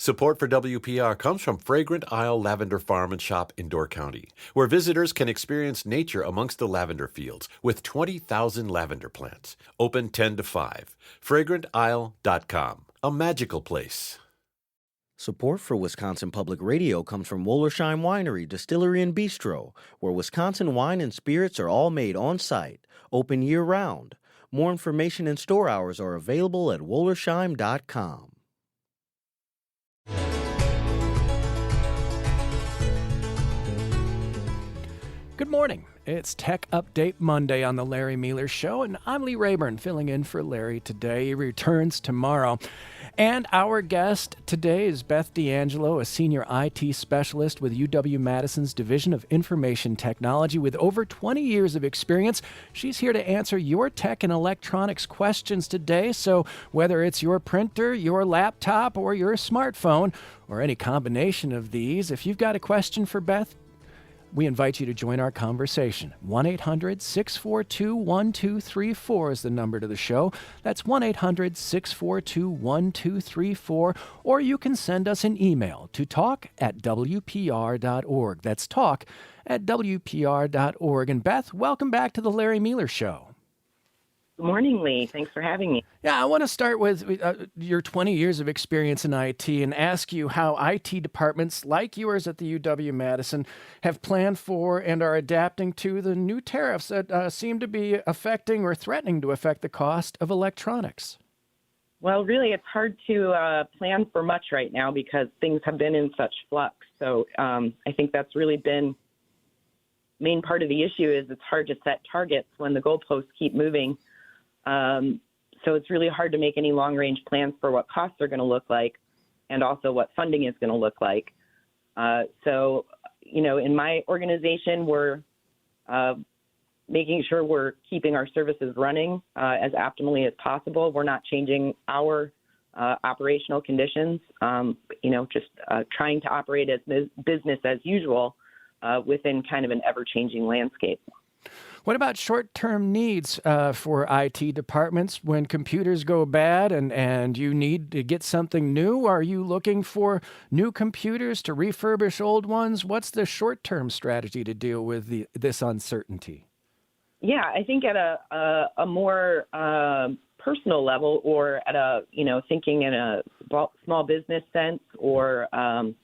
Support for WPR comes from Fragrant Isle Lavender Farm and Shop in Door County, where visitors can experience nature amongst the lavender fields with 20,000 lavender plants. Open 10 to 5. FragrantIsle.com. A magical place. Support for Wisconsin Public Radio comes from Wollersheim Winery, Distillery, and Bistro, where Wisconsin wine and spirits are all made on-site, open year-round. More information and store hours are available at Wollersheim.com. Good morning. It's Tech Update Monday on the Larry Mealer Show, and I'm Lee Rayburn filling in for Larry today. He returns tomorrow. And our guest today is Beth D'Angelo, a senior IT specialist with UW-Madison's Division of Information Technology with over 20 years of experience. She's here to answer your tech and electronics questions today. So whether it's your printer, your laptop, or your smartphone, or any combination of these, if you've got a question for Beth, we invite you to join our conversation. 1-800-642-1234 is the number to the show. That's 1-800-642-1234. Or you can send us an email to talk@wpr.org. That's talk@wpr.org. And Beth, welcome back to the Larry Mealer Show. Good morning, Lee. Thanks for having me. Yeah, I want to start with your 20 years of experience in IT and ask you how IT departments like yours at the UW-Madison have planned for and are adapting to the new tariffs that seem to be affecting or threatening to affect the cost of electronics. Well, really, it's hard to plan for much right now because things have been in such flux. So I think that's really been the main part of the issue is it's hard to set targets when the goalposts keep moving. So it's really hard to make any long-range plans for what costs are going to look like and also what funding is going to look like. So, in my organization, we're making sure we're keeping our services running as optimally as possible. We're not changing our operational conditions, just trying to operate as business as usual within kind of an ever-changing landscape. What about short-term needs for IT departments when computers go bad and you need to get something new? Are you looking for new computers to refurbish old ones? What's the short-term strategy to deal with this uncertainty? Yeah, I think at a more personal level or at a, thinking in a small business sense or, for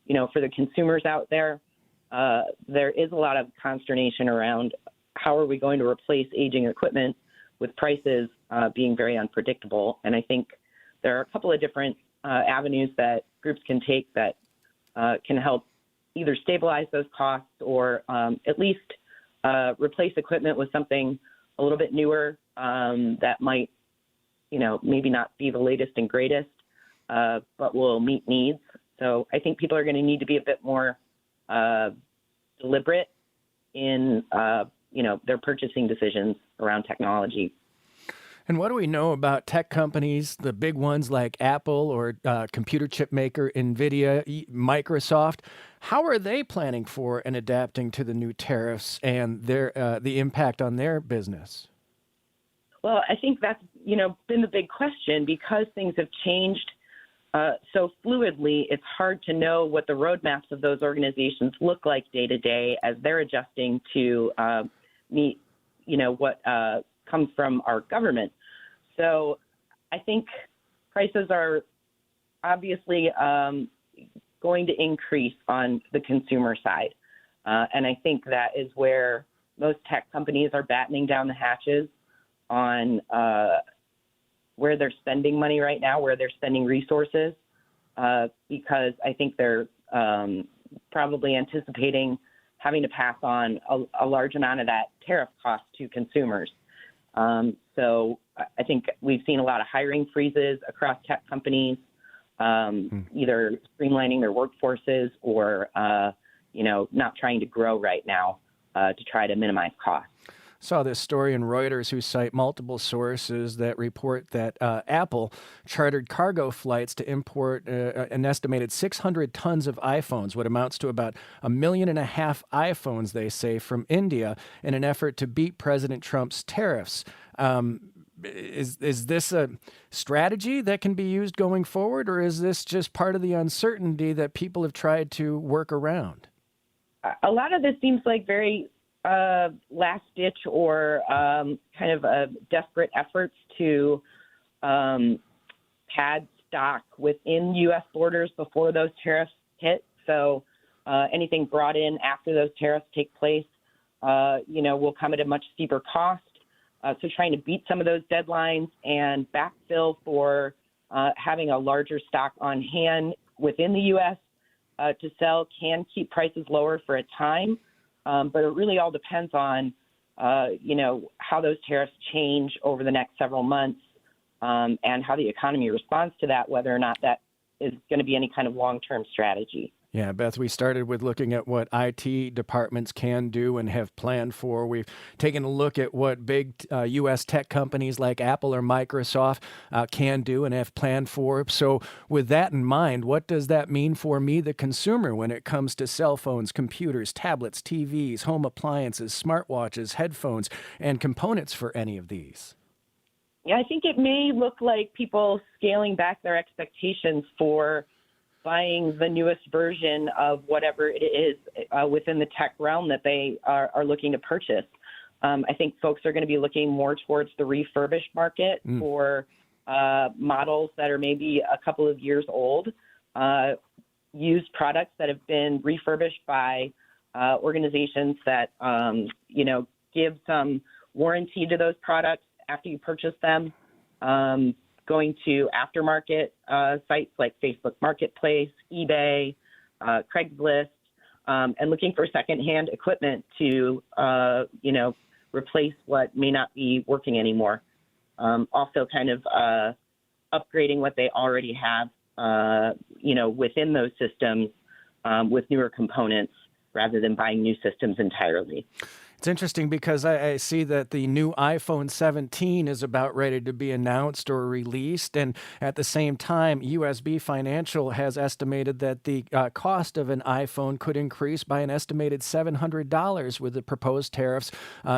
the consumers out there, there is a lot of consternation around how are we going to replace aging equipment with prices being very unpredictable. And I think there are a couple of different avenues that groups can take that can help either stabilize those costs or at least replace equipment with something a little bit newer that might, maybe not be the latest and greatest, but will meet needs. So I think people are going to need to be a bit more deliberate in their purchasing decisions around technology. And what do we know about tech companies, the big ones like Apple or computer chip maker NVIDIA, Microsoft? How are they planning for and adapting to the new tariffs and the impact on their business? Well, I think that's, been the big question because things have changed so fluidly. It's hard to know what the roadmaps of those organizations look like day to day as they're adjusting to meet, what comes from our government. So I think prices are obviously going to increase on the consumer side. And I think that is where most tech companies are battening down the hatches on where they're spending money right now, where they're spending resources, because I think they're probably anticipating having to pass on a large amount of that tariff cost to consumers. So I think we've seen a lot of hiring freezes across tech companies, either streamlining their workforces or, not trying to grow right now to try to minimize costs. Saw this story in Reuters who cite multiple sources that report that Apple chartered cargo flights to import an estimated 600 tons of iPhones, what amounts to about 1.5 million iPhones, they say, from India in an effort to beat President Trump's tariffs. is this a strategy that can be used going forward, or is this just part of the uncertainty that people have tried to work around? A lot of this seems like very last ditch or kind of desperate efforts to pad stock within U.S. borders before those tariffs hit. So anything brought in after those tariffs take place, will come at a much steeper cost. So trying to beat some of those deadlines and backfill for having a larger stock on hand within the U.S. To sell can keep prices lower for a time. But it really all depends on, how those tariffs change over the next several months and how the economy responds to that, whether or not that is going to be any kind of long-term strategy. Yeah, Beth, we started with looking at what IT departments can do and have planned for. We've taken a look at what big U.S. tech companies like Apple or Microsoft can do and have planned for. So with that in mind, what does that mean for me, the consumer, when it comes to cell phones, computers, tablets, TVs, home appliances, smartwatches, headphones, and components for any of these? Yeah, I think it may look like people scaling back their expectations for buying the newest version of whatever it is within the tech realm that they are looking to purchase. I think folks are going to be looking more towards the refurbished market for models that are maybe a couple of years old, used products that have been refurbished by organizations that, give some warranty to those products after you purchase them. Going to aftermarket sites like Facebook Marketplace, eBay, Craigslist, and looking for secondhand equipment to, replace what may not be working anymore. Also kind of upgrading what they already have, within those systems with newer components rather than buying new systems entirely. It's interesting because I see that the new iPhone 17 is about ready to be announced or released. And at the same time, USB Financial has estimated that the cost of an iPhone could increase by an estimated $700 with the proposed tariffs,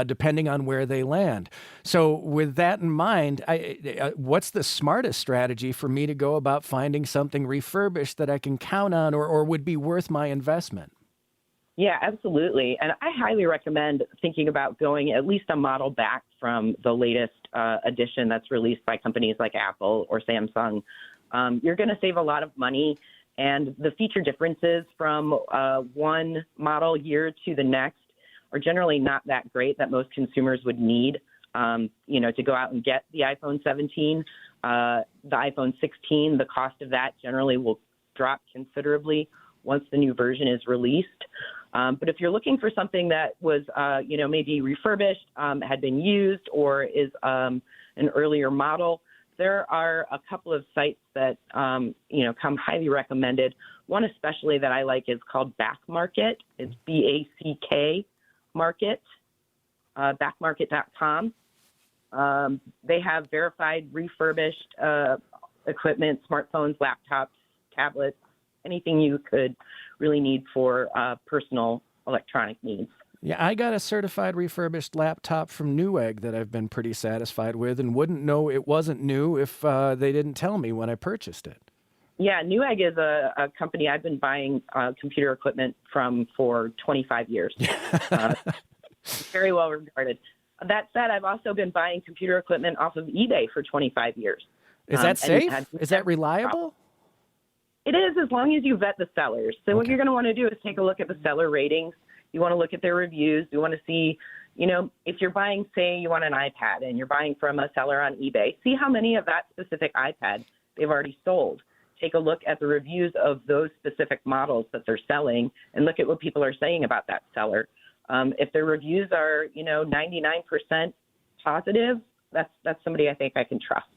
depending on where they land. So with that in mind, what's the smartest strategy for me to go about finding something refurbished that I can count on or would be worth my investment? Yeah, absolutely. And I highly recommend thinking about going at least a model back from the latest edition that's released by companies like Apple or Samsung. You're going to save a lot of money, and the feature differences from one model year to the next are generally not that great that most consumers would need, to go out and get the iPhone 17. The iPhone 16, the cost of that generally will drop considerably once the new version is released. But if you're looking for something that was, maybe refurbished, had been used, or is an earlier model, there are a couple of sites that, come highly recommended. One especially that I like is called Back Market. It's BACK Market, backmarket.com. They have verified refurbished equipment, smartphones, laptops, tablets, anything you could really need for personal electronic needs. Yeah, I got a certified refurbished laptop from Newegg that I've been pretty satisfied with and wouldn't know it wasn't new if they didn't tell me when I purchased it. Yeah, Newegg is a company I've been buying computer equipment from for 25 years. Very well regarded. That said, I've also been buying computer equipment off of eBay for 25 years. Is that safe? Is that reliable? It is, as long as you vet the sellers. So What you're going to want to do is take a look at the seller ratings. You want to look at their reviews. You want to see, if you're buying, say you want an iPad and you're buying from a seller on eBay, see how many of that specific iPad they've already sold. Take a look at the reviews of those specific models that they're selling and look at what people are saying about that seller. If their reviews are, 99% positive, that's somebody I think I can trust.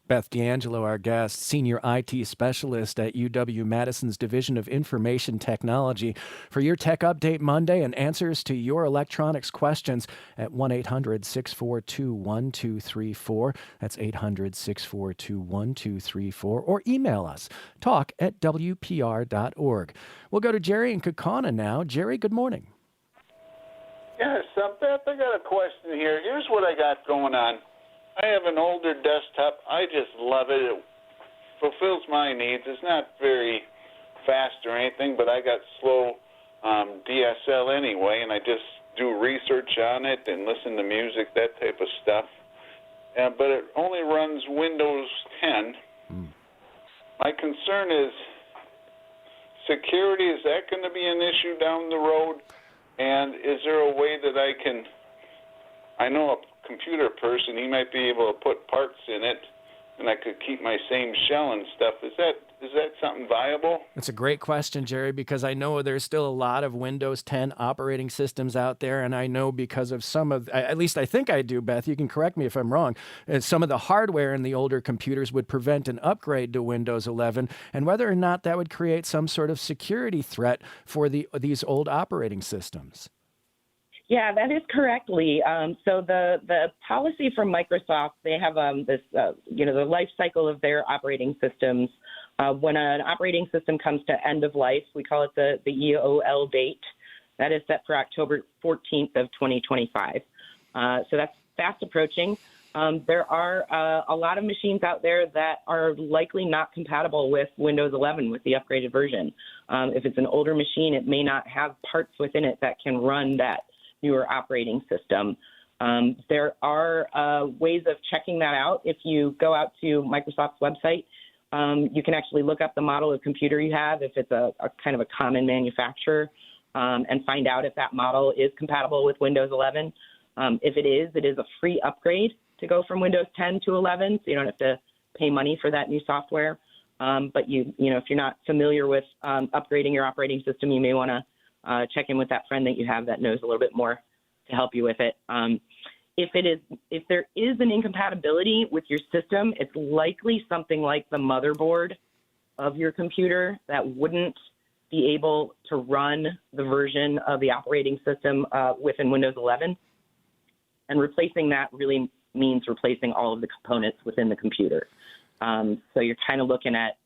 Beth D'Angelo, our guest, Senior IT Specialist at UW-Madison's Division of Information Technology. For your Tech Update Monday and answers to your electronics questions at 1-800-642-1234. That's 800-642-1234. Or email us, talk@wpr.org. We'll go to Jerry in Kaukauna now. Jerry, good morning. Yes, Beth, I got a question here. Here's what I got going on. I have an older desktop. I just love it. It fulfills my needs. It's not very fast or anything, but I got slow DSL anyway, and I just do research on it and listen to music, that type of stuff. But it only runs Windows 10. My concern is security. Is that going to be an issue down the road? And is there a way that I know a computer person, he might be able to put parts in it, and I could keep my same shell and stuff. Is that something viable? That's a great question, Jerry, because I know there's still a lot of Windows 10 operating systems out there, and I know because of some of, at least I think I do, Beth, you can correct me if I'm wrong, some of the hardware in the older computers would prevent an upgrade to Windows 11, and whether or not that would create some sort of security threat for these old operating systems. Yeah, that is correctly. So the policy from Microsoft, they have this, the life cycle of their operating systems. When an operating system comes to end of life, we call it the EOL date. That is set for October 14th of 2025. So that's fast approaching. There are a lot of machines out there that are likely not compatible with Windows 11 with the upgraded version. If it's an older machine, it may not have parts within it that can run that newer operating system. There are ways of checking that out. If you go out to Microsoft's website, you can actually look up the model of computer you have, if it's a kind of a common manufacturer, and find out if that model is compatible with Windows 11. If it is a free upgrade to go from Windows 10 to 11, so you don't have to pay money for that new software. But if you're not familiar with upgrading your operating system, you may want to check in with that friend that you have that knows a little bit more to help you with it. If there is an incompatibility with your system, it's likely something like the motherboard of your computer that wouldn't be able to run the version of the operating system within Windows 11. And replacing that really means replacing all of the components within the computer. So you're kind of looking at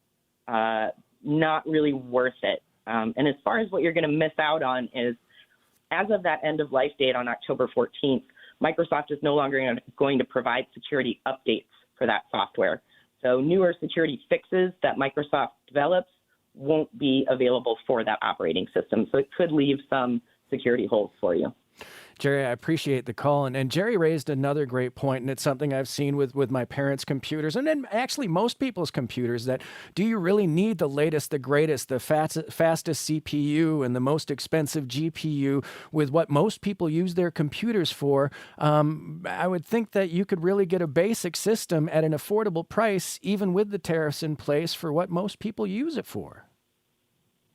not really worth it. And as far as what you're going to miss out on is, as of that end of life date on October 14th, Microsoft is no longer going to provide security updates for that software. So newer security fixes that Microsoft develops won't be available for that operating system. So it could leave some security holes for you. Jerry, I appreciate the call. And Jerry raised another great point, and it's something I've seen with my parents' computers, and then actually most people's computers, that do you really need the latest, the greatest, the fastest CPU and the most expensive GPU with what most people use their computers for? I would think that you could really get a basic system at an affordable price, even with the tariffs in place, for what most people use it for.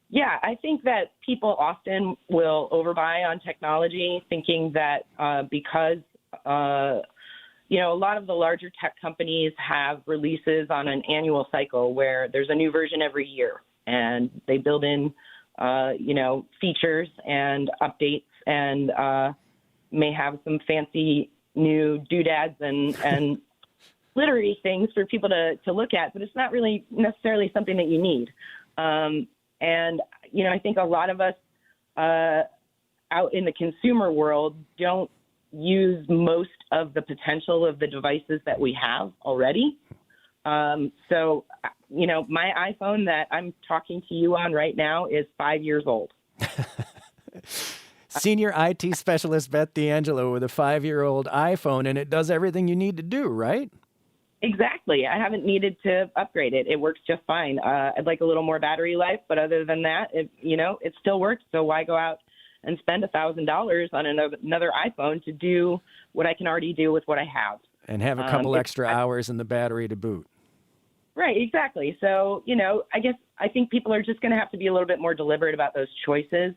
Yeah, I think that people often will overbuy on technology, thinking that because, a lot of the larger tech companies have releases on an annual cycle where there's a new version every year, and they build in, features and updates, and may have some fancy new doodads and glittery things for people to look at, but it's not really necessarily something that you need. And, I think a lot of us out in the consumer world don't use most of the potential of the devices that we have already. So, my iPhone that I'm talking to you on right now is 5 years old. Senior IT specialist Beth D'Angelo with a 5-year-old iPhone, and it does everything you need to do, right? Exactly. I haven't needed to upgrade it. It works just fine. I'd like a little more battery life, but other than that, it still works. So why go out and spend $1,000 on another iPhone to do what I can already do with what I have? And have a couple extra hours in the battery to boot. Right, exactly. So, I think people are just going to have to be a little bit more deliberate about those choices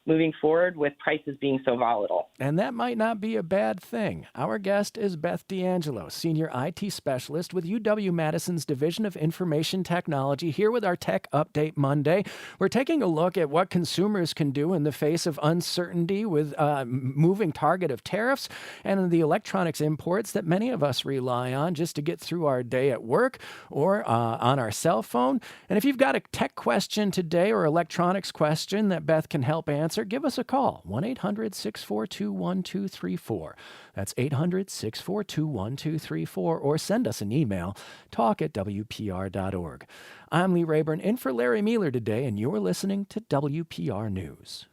moving forward with prices being so volatile. And that might not be a bad thing. Our guest is Beth D'Angelo, Senior IT Specialist with UW-Madison's Division of Information Technology, here with our Tech Update Monday. We're taking a look at what consumers can do in the face of uncertainty with moving target of tariffs and the electronics imports that many of us rely on just to get through our day at work or on our cell phone. And if you've got a tech question today or electronics question that Beth can help answer, us or give us a call, 1-800-642-1234. That's 800-642-1234, or send us an email, talk@wpr.org. I'm Lee Rayburn, in for Larry Mealer today, and you're listening to WPR News.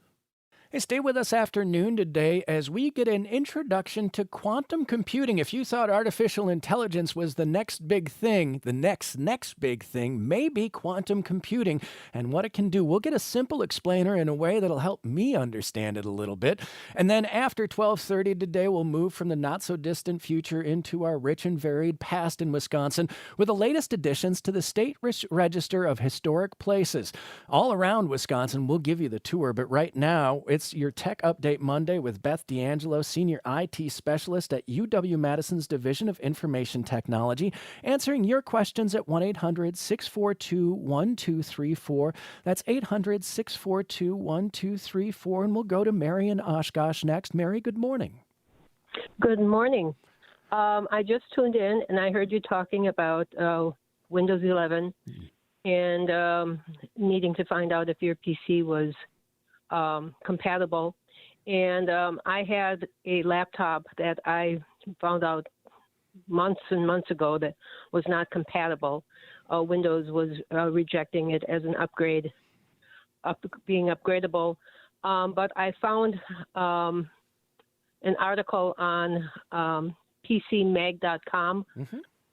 Hey, stay with us afternoon today as we get an introduction to quantum computing. If you thought artificial intelligence was the next big thing, the next big thing may be quantum computing and what it can do. We'll get a simple explainer in a way that'll help me understand it a little bit. And then after 12:30 today, we'll move from the not-so-distant future into our rich and varied past in Wisconsin with the latest additions to the State Register of Historic Places. All around Wisconsin, we'll give you the tour, but right now, it's your Tech Update Monday with Beth D'Angelo, Senior IT Specialist at UW-Madison's Division of Information Technology, answering your questions at 1-800-642-1234. That's 800-642-1234. And we'll go to Mary in Oshkosh next. Mary, good morning. Good morning. I just tuned in and I heard you talking about Windows 11 and needing to find out if your PC was compatible. And I had a laptop that I found out months and months ago that was not compatible. Windows was rejecting it as an upgrade, being upgradable. But I found an article on PCMag.com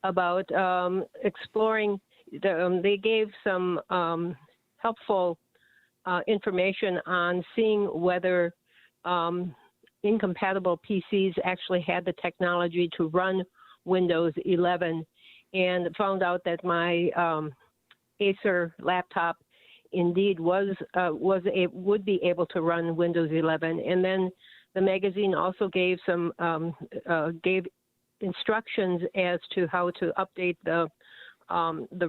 about exploring. They gave some helpful information on seeing whether incompatible PCs actually had the technology to run Windows 11, and found out that my Acer laptop indeed would be able to run Windows 11. And then the magazine also gave some gave instructions as to how to update the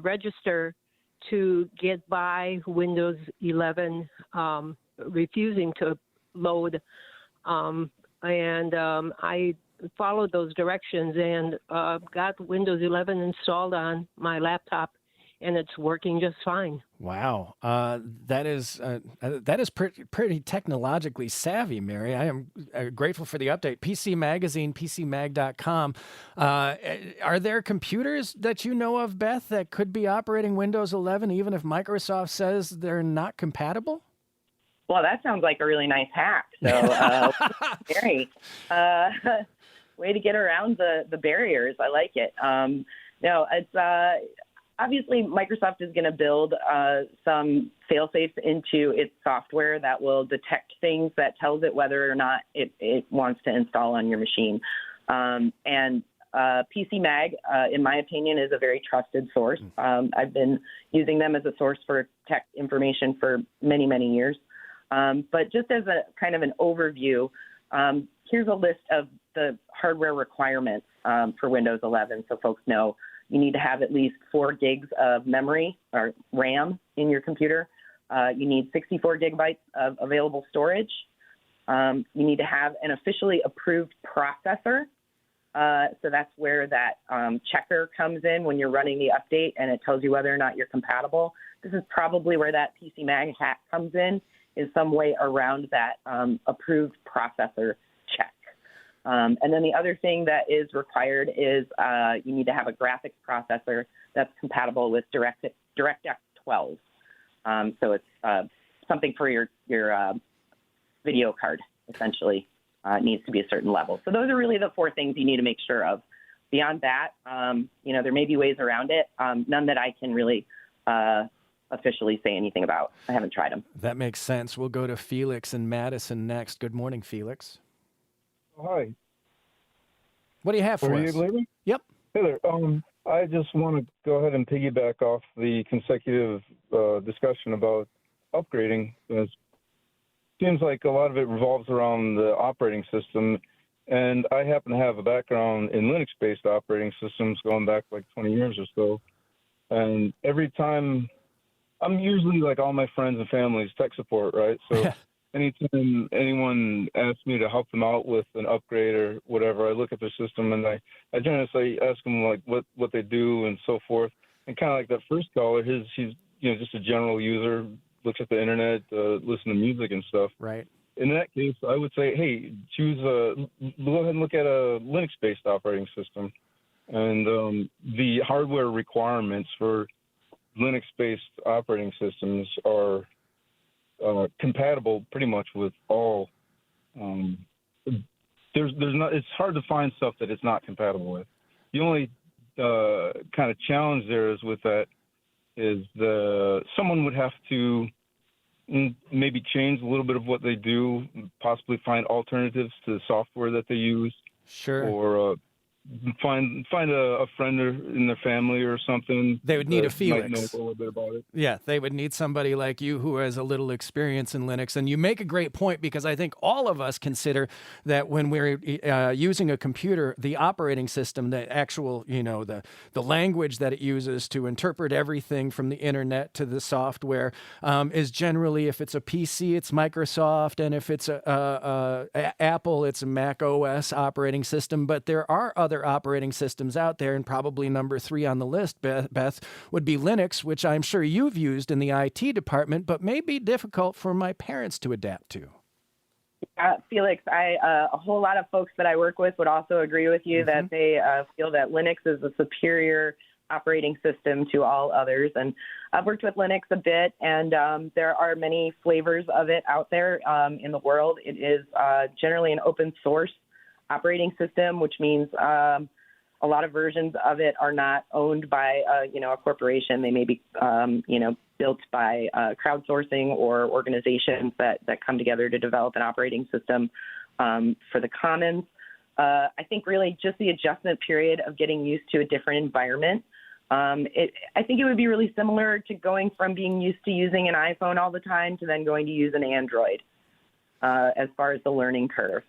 register to get by Windows 11 refusing to load. I followed those directions and got Windows 11 installed on my laptop, and it's working just fine. Wow. That is pretty technologically savvy, Mary. I am grateful for the update. PC Magazine, PCMag.com. Are there computers that you know of, Beth, that could be operating Windows 11 even if Microsoft says they're not compatible? Well, that sounds like a really nice hack. So, Mary, way to get around the barriers. I like it. No, it's obviously Microsoft is going to build some fail-safes into its software that will detect things that tells it whether or not it wants to install on your machine. And PC Mag, in my opinion, is a very trusted source. I've been using them as a source for tech information for many, many years. But just as a kind of an overview, here's a list of the hardware requirements for Windows 11, so folks know. You need to have at least 4 gigs of memory or RAM in your computer. You need 64 gigabytes of available storage. You need to have an officially approved processor. So that's where that checker comes in when you're running the update, and it tells you whether or not you're compatible. This is probably where that PC Mag hack comes in, is some way around that approved processor check. And then the other thing that is required is you need to have a graphics processor that's compatible with DirectX 12. So it's something for your video card, essentially. It needs to be a certain level. So those are really the 4 things you need to make sure of. Beyond that, there may be ways around it, none that I can really officially say anything about. I haven't tried them. That makes sense. We'll go to Felix in Madison next. Good morning, Felix. Hi. What do you have for us? Larry? Yep. Hey there. I just want to go ahead and piggyback off the consecutive discussion about upgrading. It seems like a lot of it revolves around the operating system, and I happen to have a background in Linux-based operating systems going back like 20 years or so. And every time, I'm usually like all my friends and family's tech support, right? So anytime anyone asks me to help them out with an upgrade or whatever, I look at their system and I generally ask them like what they do and so forth. And kind of like that first caller, he's just a general user, looks at the internet, listen to music and stuff. Right. In that case, I would say, hey, go ahead and look at a Linux-based operating system. And the hardware requirements for Linux-based operating systems are compatible pretty much with all. There's not. It's hard to find stuff that it's not compatible with. The only kind of challenge there is with that is someone would have to maybe change a little bit of what they do, possibly find alternatives to the software that they use. Sure. Or find a friend in their family or something. They would need a might Felix. know a little bit about it. Yeah, they would need somebody like you who has a little experience in Linux. And you make a great point, because I think all of us consider that when we're using a computer, the operating system, the actual, the language that it uses to interpret everything from the internet to the software is generally, if it's a PC, it's Microsoft, and if it's a Apple, it's a Mac OS operating system. But there are other operating systems out there, and probably number 3 on the list, Beth, would be Linux, which I'm sure you've used in the IT department, but may be difficult for my parents to adapt to. Felix, a whole lot of folks that I work with would also agree with you that they feel that Linux is a superior operating system to all others. And I've worked with Linux a bit, and there are many flavors of it out there in the world. It is generally an open source operating system, which means a lot of versions of it are not owned by a corporation. They may be built by crowdsourcing or organizations that come together to develop an operating system for the commons. I think really just the adjustment period of getting used to a different environment. I think it would be really similar to going from being used to using an iPhone all the time to then going to use an Android as far as the learning curve.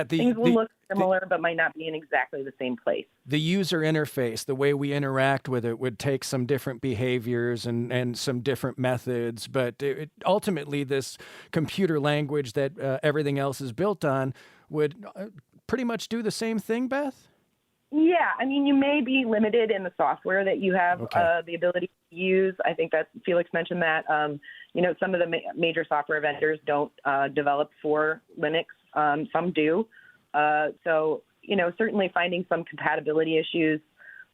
Things will look similar, but might not be in exactly the same place. The user interface, the way we interact with it, would take some different behaviors and some different methods. But ultimately, this computer language that everything else is built on would pretty much do the same thing, Beth? Yeah, I mean, you may be limited in the software that you have the ability to use. I think that Felix mentioned that. Some of the major software vendors don't develop for Linux. Some do. So, certainly finding some compatibility issues,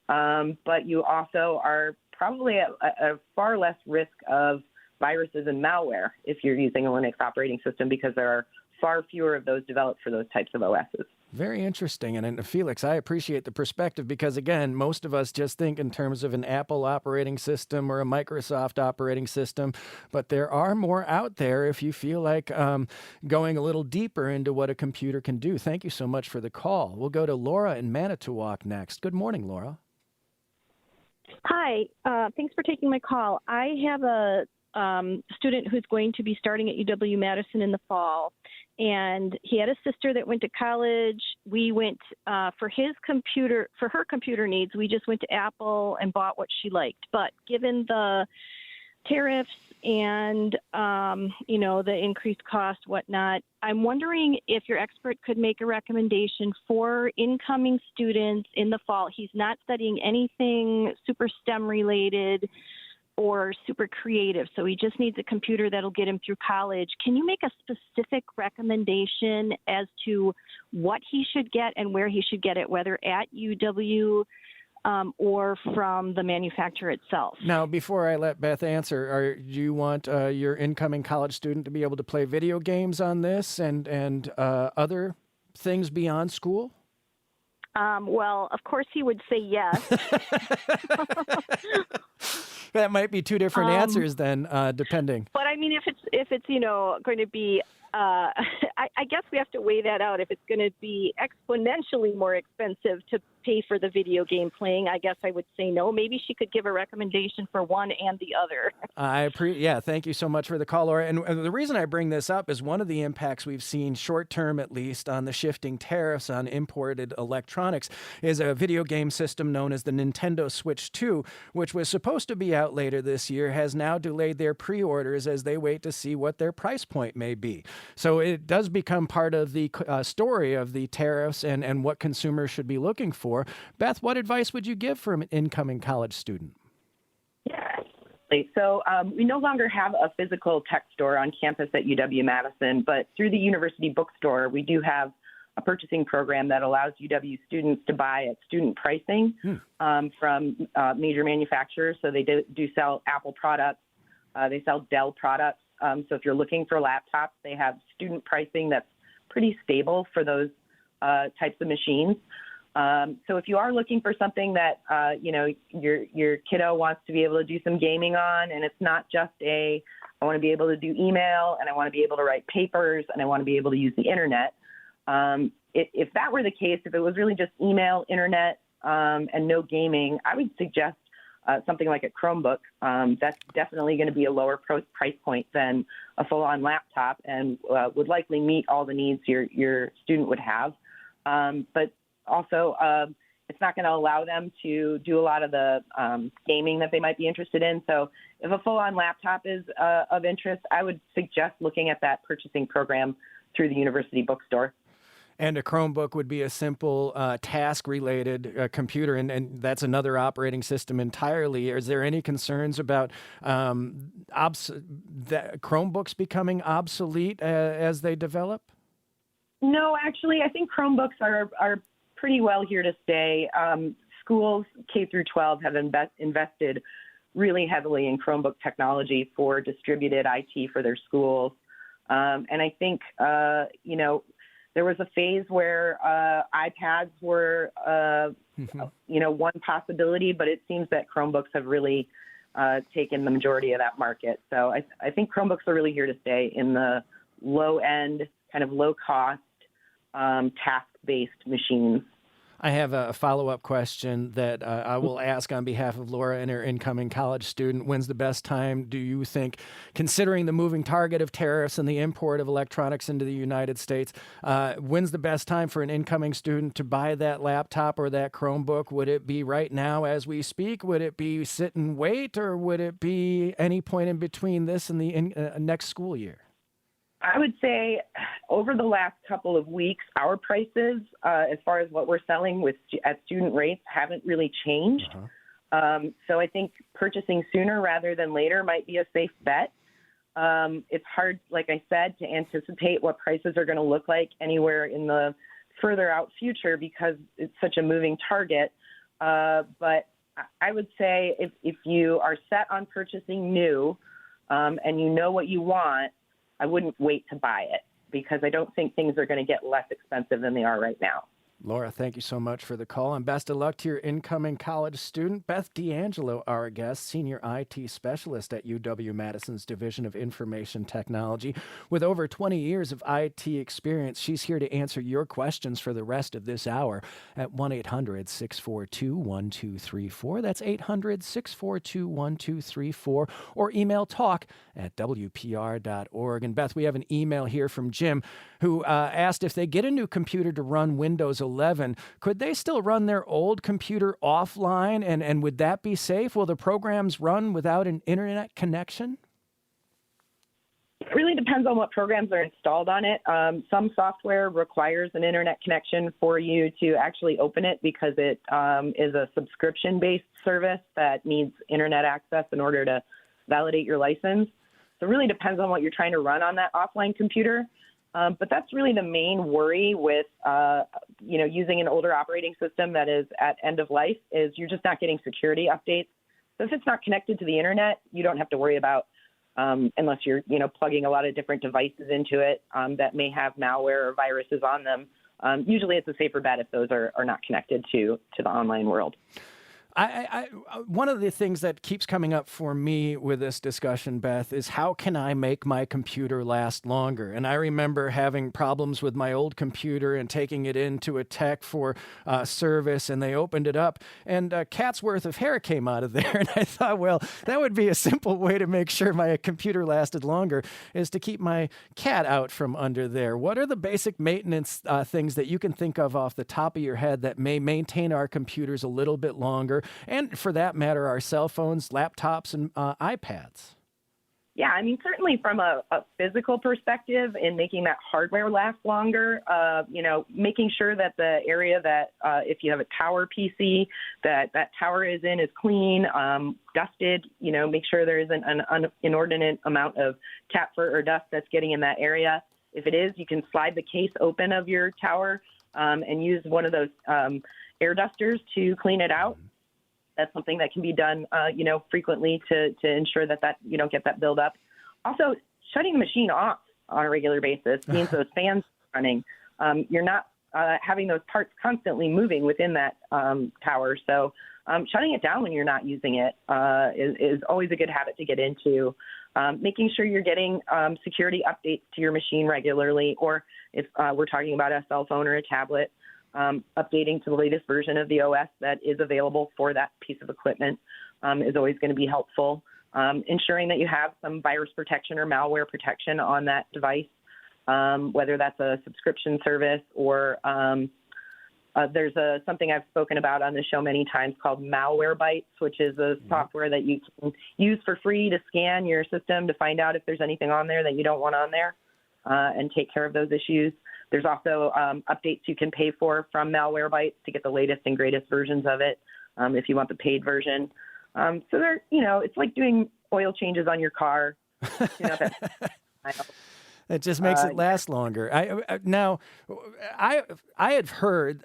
but you also are probably at a far less risk of viruses and malware if you're using a Linux operating system, because there are far fewer of those developed for those types of OSs. Very interesting. And Felix, I appreciate the perspective, because, again, most of us just think in terms of an Apple operating system or a Microsoft operating system, but there are more out there if you feel like going a little deeper into what a computer can do. Thank you so much for the call. We'll go to Laura in Manitowoc next. Good morning, Laura. Hi. Thanks for taking my call. I have a student who's going to be starting at UW-Madison in the fall. And he had a sister that went to college. We went for her computer needs. We just went to Apple and bought what she liked. But given the tariffs and, the increased cost, whatnot, I'm wondering if your expert could make a recommendation for incoming students in the fall. He's not studying anything super STEM related or super creative, so he just needs a computer that'll get him through college. Can you make a specific recommendation as to what he should get and where he should get it, whether at UW or from the manufacturer itself? Now, before I let Beth answer, do you want your incoming college student to be able to play video games on this and other things beyond school? Well, of course he would say yes. That might be two different answers then, depending. But I mean, if it's going to be, I guess we have to weigh that out. If it's going to be exponentially more expensive to pay for the video game playing, I guess I would say no. Maybe she could give a recommendation for one and the other. Thank you so much for the call, Laura. And the reason I bring this up is one of the impacts we've seen short term, at least, on the shifting tariffs on imported electronics is a video game system known as the Nintendo Switch 2, which was supposed to be out later this year, has now delayed their pre-orders as they wait to see what their price point may be. So it does become part of the story of the tariffs and what consumers should be looking for. Beth, what advice would you give for an incoming college student? Yeah, So we no longer have a physical tech store on campus at UW-Madison, but through the university bookstore, we do have a purchasing program that allows UW students to buy at student pricing from major manufacturers. So they do sell Apple products. They sell Dell products. So if you're looking for laptops, they have student pricing that's pretty stable for those types of machines. So if you are looking for something that, your kiddo wants to be able to do some gaming on, and it's not just I want to be able to do email, and I want to be able to write papers, and I want to be able to use the internet. If that were the case, if it was really just email, internet, and no gaming, I would suggest something like a Chromebook. That's definitely going to be a lower price point than a full-on laptop, and would likely meet all the needs your student would have. But also, it's not going to allow them to do a lot of the gaming that they might be interested in. So if a full-on laptop is of interest, I would suggest looking at that purchasing program through the university bookstore. And a Chromebook would be a simple task-related computer, and that's another operating system entirely. Is there any concerns about Chromebooks becoming obsolete as they develop? No, actually, I think Chromebooks are pretty well here to stay. Schools K through 12 have invested really heavily in Chromebook technology for distributed IT for their schools. And I think, there was a phase where iPads were, one possibility, but it seems that Chromebooks have really taken the majority of that market. So I think Chromebooks are really here to stay in the low-end, kind of low-cost, task-based machines. I have a follow-up question that I will ask on behalf of Laura and her incoming college student. When's the best time, do you think, considering the moving target of tariffs and the import of electronics into the United States, when's the best time for an incoming student to buy that laptop or that Chromebook? Would it be right now as we speak? Would it be sit and wait? Or would it be any point in between this and the next school year? I would say over the last couple of weeks, our prices, as far as what we're selling at student rates, haven't really changed. So I think purchasing sooner rather than later might be a safe bet. It's hard, like I said, to anticipate what prices are going to look like anywhere in the further out future because it's such a moving target. But I would say if you are set on purchasing new and you know what you want, I wouldn't wait to buy it because I don't think things are going to get less expensive than they are right now. Laura, thank you so much for the call, and best of luck to your incoming college student. Beth D'Angelo, our guest, Senior IT Specialist at UW-Madison's Division of Information Technology. With over 20 years of IT experience, she's here to answer your questions for the rest of this hour at 1-800-642-1234. That's 800-642-1234, or email talk@wpr.org. And Beth, we have an email here from Jim who asked if they get a new computer to run Windows 11, could they still run their old computer offline, and would that be safe? Will the programs run without an internet connection? It really depends on what programs are installed on it. Some software requires an internet connection for you to actually open it because it is a subscription-based service that needs internet access in order to validate your license. So it really depends on what you're trying to run on that offline computer. But that's really the main worry with, using an older operating system that is at end of life is you're just not getting security updates. So if it's not connected to the internet, you don't have to worry about, unless you're, plugging a lot of different devices into it that may have malware or viruses on them. Usually it's a safer bet if those are not connected to the online world. One of the things that keeps coming up for me with this discussion, Beth, is how can I make my computer last longer? And I remember having problems with my old computer and taking it into a tech for service, and they opened it up, and a cat's worth of hair came out of there. And I thought, well, that would be a simple way to make sure my computer lasted longer, is to keep my cat out from under there. What are the basic maintenance things that you can think of off the top of your head that may maintain our computers a little bit longer? And for that matter, our cell phones, laptops, and iPads. Yeah, I mean, certainly from a physical perspective in making that hardware last longer, making sure that the area that if you have a tower PC, that tower is in is clean, dusted, make sure there isn't an inordinate amount of cat fur or dust that's getting in that area. If it is, you can slide the case open of your tower and use one of those air dusters to clean it out. That's something that can be done, frequently to ensure that you don't get that buildup. Also, shutting the machine off on a regular basis means those fans are running. You're not having those parts constantly moving within that tower. So shutting it down when you're not using it is always a good habit to get into. Making sure you're getting security updates to your machine regularly, or if we're talking about a cell phone or a tablet, updating to the latest version of the OS that is available for that piece of equipment is always going to be helpful. Ensuring that you have some virus protection or malware protection on that device, whether that's a subscription service or there's something I've spoken about on the show many times called Malwarebytes, which is a software that you can use for free to scan your system to find out if there's anything on there that you don't want on there and take care of those issues. There's also updates you can pay for from Malwarebytes to get the latest and greatest versions of it if you want the paid version. So it's like doing oil changes on your car. It just makes it last longer. I had heard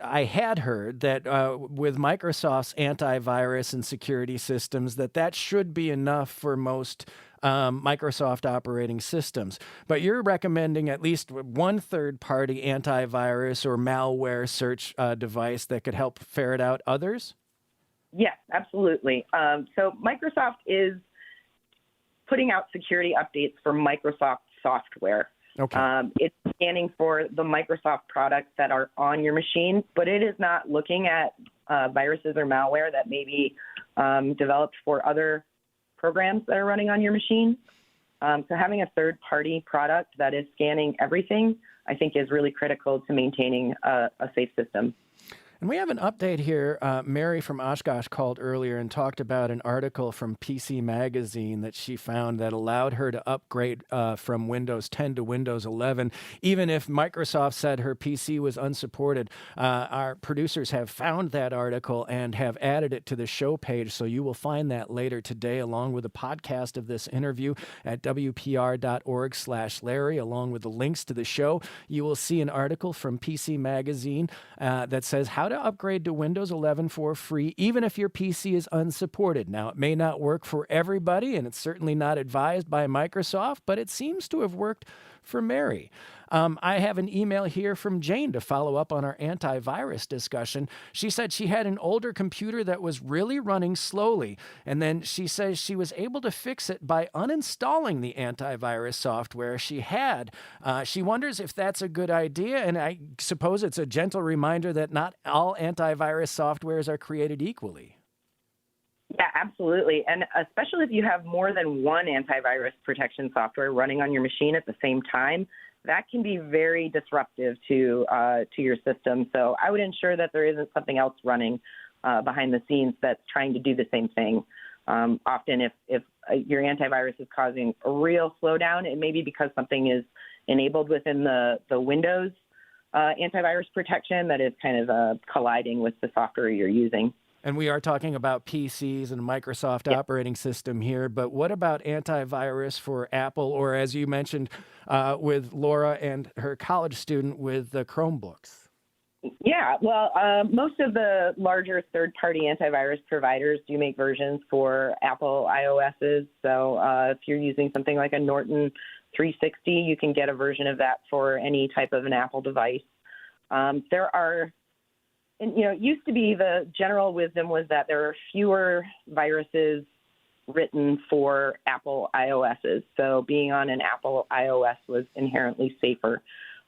that with Microsoft's antivirus and security systems, that should be enough for most Microsoft operating systems. But you're recommending at least one third-party antivirus or malware search device that could help ferret out others? Yes, absolutely. So Microsoft is putting out security updates for Microsoft software. Okay. It's scanning for the Microsoft products that are on your machine, but it is not looking at viruses or malware that may be developed for other programs that are running on your machine. So having a third-party product that is scanning everything, I think, is really critical to maintaining a safe system. And we have an update here. Mary from Oshkosh called earlier and talked about an article from PC Magazine that she found that allowed her to upgrade from Windows 10 to Windows 11, even if Microsoft said her PC was unsupported. Our producers have found that article and have added it to the show page, so you will find that later today, along with a podcast of this interview at wpr.org/Larry, along with the links to the show. You will see an article from PC Magazine that says how to upgrade to Windows 11 for free, even if your PC is unsupported. Now, it may not work for everybody, and it's certainly not advised by Microsoft, but it seems to have worked for Mary. I have an email here from Jane to follow up on our antivirus discussion. She said she had an older computer that was really running slowly, and then she says she was able to fix it by uninstalling the antivirus software she had. She wonders if that's a good idea, and I suppose it's a gentle reminder that not all antivirus softwares are created equally. Yeah, absolutely. And especially if you have more than one antivirus protection software running on your machine at the same time, that can be very disruptive to your system. So I would ensure that there isn't something else running behind the scenes that's trying to do the same thing. Often if your antivirus is causing a real slowdown, it may be because something is enabled within the Windows antivirus protection that is kind of colliding with the software you're using. And we are talking about PCs and Microsoft operating system here, but what about antivirus for Apple, or as you mentioned with Laura and her college student with the Chromebooks? Yeah, well, most of the larger third-party antivirus providers do make versions for Apple iOSs. So if you're using something like a Norton 360, you can get a version of that for any type of an Apple device. There are... And, it used to be the general wisdom was that there are fewer viruses written for Apple iOSs. So being on an Apple iOS was inherently safer.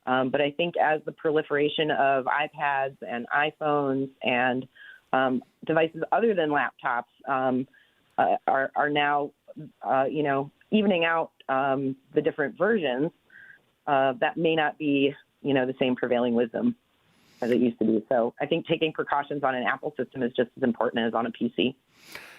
But I think as the proliferation of iPads and iPhones and devices other than laptops are now, evening out the different versions, that may not be, the same prevailing wisdom as it used to be. So I think taking precautions on an Apple system is just as important as on a PC.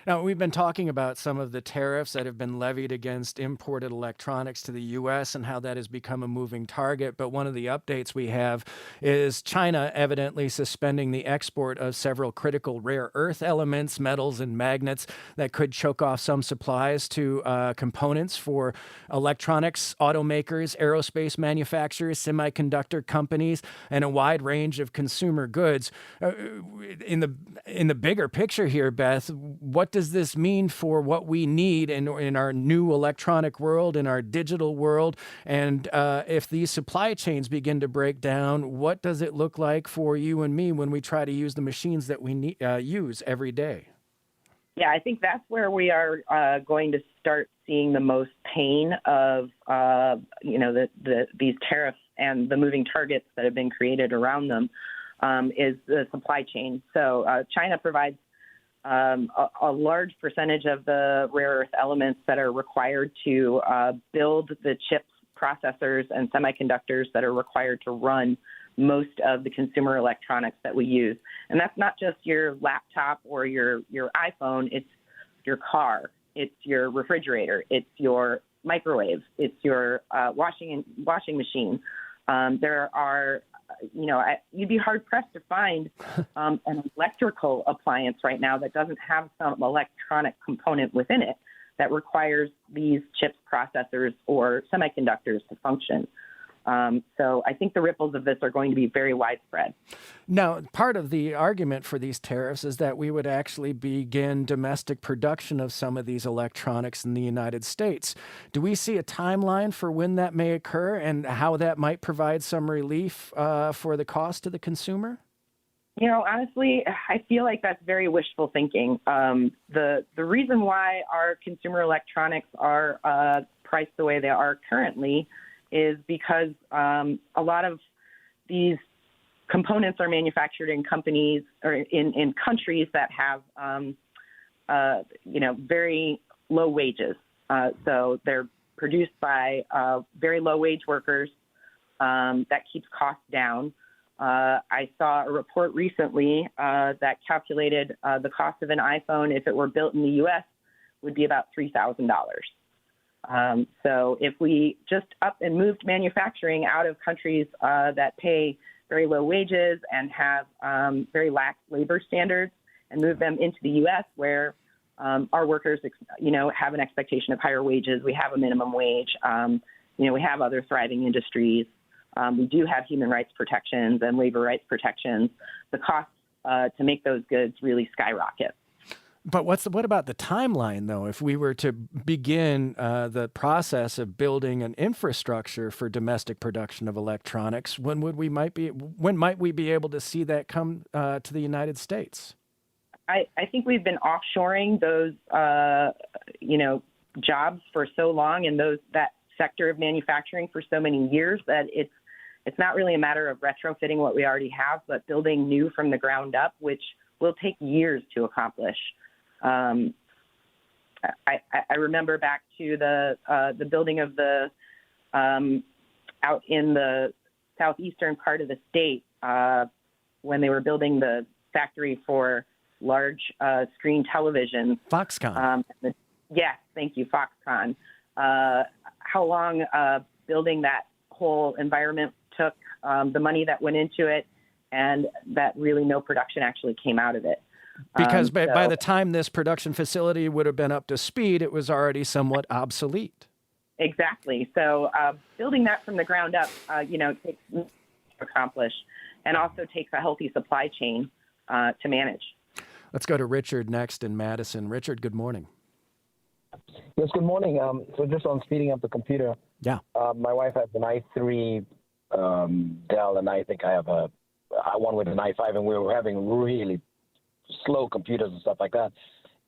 Now, we've been talking about some of the tariffs that have been levied against imported electronics to the U.S. and how that has become a moving target. But one of the updates we have is China evidently suspending the export of several critical rare earth elements, metals, and magnets that could choke off some supplies to components for electronics, automakers, aerospace manufacturers, semiconductor companies, and a wide range of consumer goods. In the bigger picture here, Beth, what does this mean for what we need in our new electronic world, in our digital world? And if these supply chains begin to break down, what does it look like for you and me when we try to use the machines that we use every day? Yeah, I think that's where we are going to start seeing the most pain of, these tariffs and the moving targets that have been created around them, is the supply chain. So China provides a large percentage of the rare earth elements that are required to build the chips, processors, and semiconductors that are required to run most of the consumer electronics that we use. And that's not just your laptop or your iPhone, it's your car, it's your refrigerator, it's your microwave, it's your washing machine. There are, you'd be hard pressed to find an electrical appliance right now that doesn't have some electronic component within it that requires these chips, processors, or semiconductors to function. So I think the ripples of this are going to be very widespread. Now, part of the argument for these tariffs is that we would actually begin domestic production of some of these electronics in the United States. Do we see a timeline for when that may occur and how that might provide some relief for the cost to the consumer? Honestly, I feel like that's very wishful thinking. The reason why our consumer electronics are priced the way they are currently is because a lot of these components are manufactured in companies or in countries that have, very low wages. So they're produced by very low wage workers. That keeps costs down. I saw a report recently that calculated the cost of an iPhone, if it were built in the U.S., would be about $3,000. So if we just up and moved manufacturing out of countries that pay very low wages and have very lax labor standards and move them into the U.S. where our workers, have an expectation of higher wages, we have a minimum wage, we have other thriving industries, we do have human rights protections and labor rights protections, the costs to make those goods really skyrocket. But what about the timeline, though? If we were to begin the process of building an infrastructure for domestic production of electronics, when might we be able to see that come to the United States? I think we've been offshoring those, jobs for so long and that sector of manufacturing for so many years that it's not really a matter of retrofitting what we already have, but building new from the ground up, which will take years to accomplish. I remember back to the building of the out in the southeastern part of the state when they were building the factory for large screen television. Foxconn. Yes, thank you, Foxconn. How long building that whole environment took, the money that went into it, and that really no production actually came out of it. Because by the time this production facility would have been up to speed, it was already somewhat obsolete. Exactly. So building that from the ground up, takes to accomplish and also takes a healthy supply chain to manage. Let's go to Richard next in Madison. Richard, good morning. Yes, good morning. So just on speeding up the computer. Yeah. My wife has an i3 Dell, and I think I have one with an i5, and we were having really slow computers and stuff like that.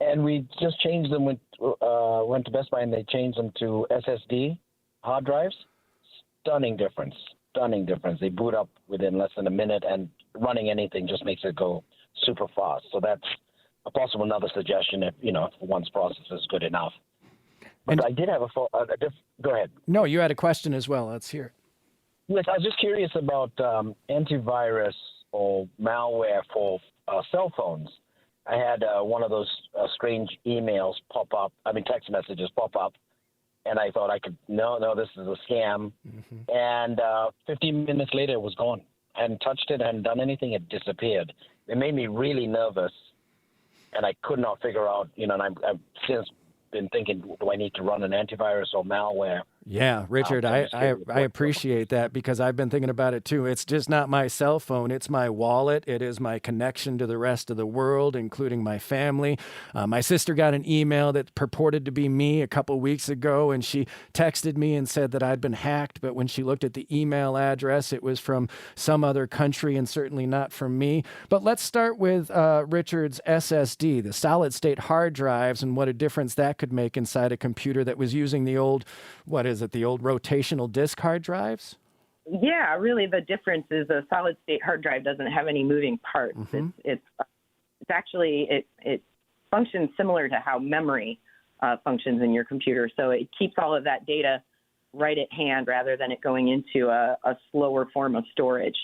And we just changed them, went to Best Buy, and they changed them to SSD hard drives. Stunning difference. They boot up within less than a minute, and running anything just makes it go super fast. So that's a possible another suggestion if one's process is good enough. But I did have go ahead. No, you had a question as well. Let's hear it. Yes, I was just curious about antivirus or malware for cell phones. I had one of those strange emails pop up. Text messages pop up, and I thought no, this is a scam. Mm-hmm. And 15 minutes later, it was gone. I hadn't touched it, I hadn't done anything. It disappeared. It made me really nervous, and I could not figure out. And I've since been thinking, do I need to run an antivirus or malware? Yeah, Richard, I appreciate that, because I've been thinking about it too. It's just not my cell phone. It's my wallet. It is my connection to the rest of the world, including my family. My sister got an email that purported to be me a couple weeks ago, and she texted me and said that I'd been hacked. But when she looked at the email address, it was from some other country and certainly not from me. But let's start with Richard's SSD, the solid state hard drives, and what a difference that could make inside a computer that was using the old, the old rotational disk hard drives? Yeah, really the difference is a solid state hard drive doesn't have any moving parts. Mm-hmm. It's actually, it functions similar to how memory functions in your computer. So it keeps all of that data right at hand rather than it going into a slower form of storage.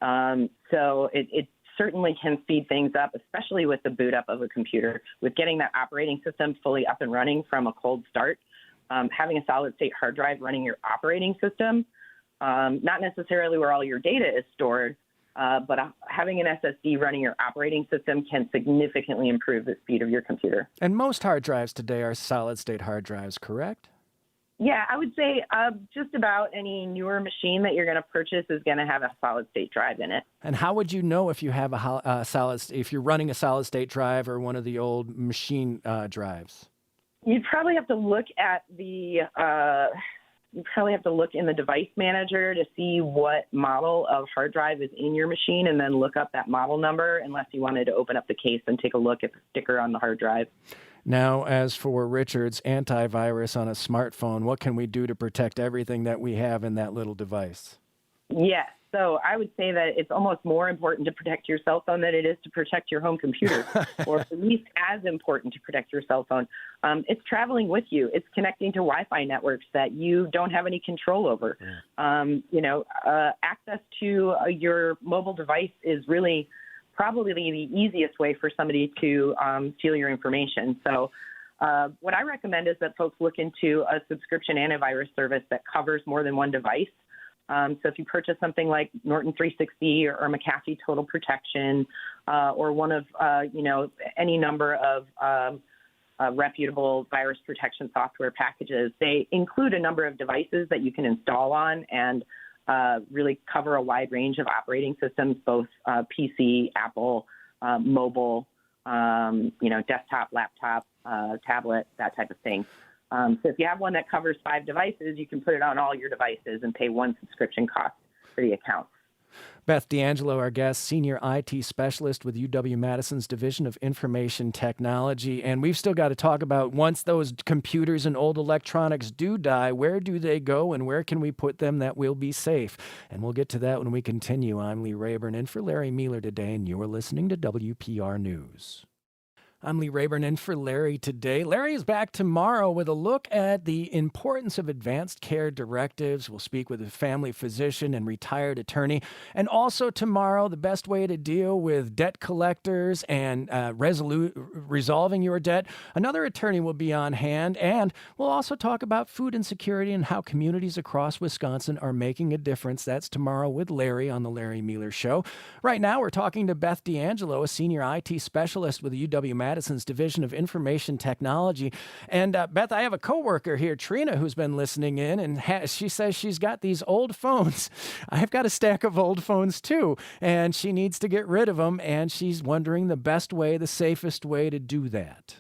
So it certainly can speed things up, especially with the boot up of a computer, with getting that operating system fully up and running from a cold start. Having a solid-state hard drive running your operating system, not necessarily where all your data is stored, but having an SSD running your operating system can significantly improve the speed of your computer. And most hard drives today are solid-state hard drives, correct? Yeah, I would say just about any newer machine that you're going to purchase is going to have a solid-state drive in it. And how would you know if you have if you're running a solid-state drive or one of the old machine drives? You'd probably have to look at in the device manager to see what model of hard drive is in your machine, and then look up that model number unless you wanted to open up the case and take a look at the sticker on the hard drive. Now, as for Richard's antivirus on a smartphone, what can we do to protect everything that we have in that little device? Yes. So I would say that it's almost more important to protect your cell phone than it is to protect your home computer, or at least as important to protect your cell phone. It's traveling with you. It's connecting to Wi-Fi networks that you don't have any control over. Access to your mobile device is really probably the easiest way for somebody to steal your information. So what I recommend is that folks look into a subscription antivirus service that covers more than one device. So if you purchase something like Norton 360 or McAfee Total Protection, or one of, any number of reputable virus protection software packages, they include a number of devices that you can install on and really cover a wide range of operating systems, both PC, Apple, mobile, desktop, laptop, tablet, that type of thing. So if you have one that covers 5 devices, you can put it on all your devices and pay one subscription cost for the account. Beth D'Angelo, our guest, senior IT specialist with UW-Madison's Division of Information Technology. And we've still got to talk about, once those computers and old electronics do die, where do they go and where can we put them that will be safe? And we'll get to that when we continue. I'm Lee Rayburn in for Larry Mueller today, and you're listening to WPR News. I'm Lee Rayburn in for Larry today. Larry is back tomorrow with a look at the importance of advanced care directives. We'll speak with a family physician and retired attorney. And also tomorrow, the best way to deal with debt collectors and resolving your debt. Another attorney will be on hand. And we'll also talk about food insecurity and how communities across Wisconsin are making a difference. That's tomorrow with Larry on The Larry Mueller Show. Right now, we're talking to Beth D'Angelo, a senior IT specialist with the UW-Madison's Division of Information Technology. And Beth, I have a coworker here, Trina, who's been listening in, and she says she's got these old phones. I've got a stack of old phones too, and she needs to get rid of them, and she's wondering the best way, the safest way to do that.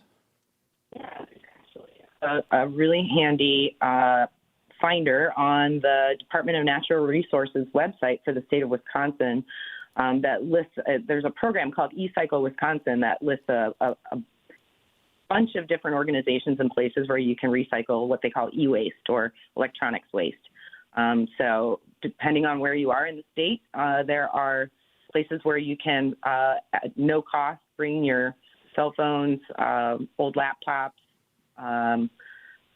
Yeah, actually a really handy finder on the Department of Natural Resources website for the state of Wisconsin. That lists, there's a program called eCycle Wisconsin that lists a bunch of different organizations and places where you can recycle what they call e-waste or electronics waste. So depending on where you are in the state, there are places where you can, at no cost, bring your cell phones, old laptops,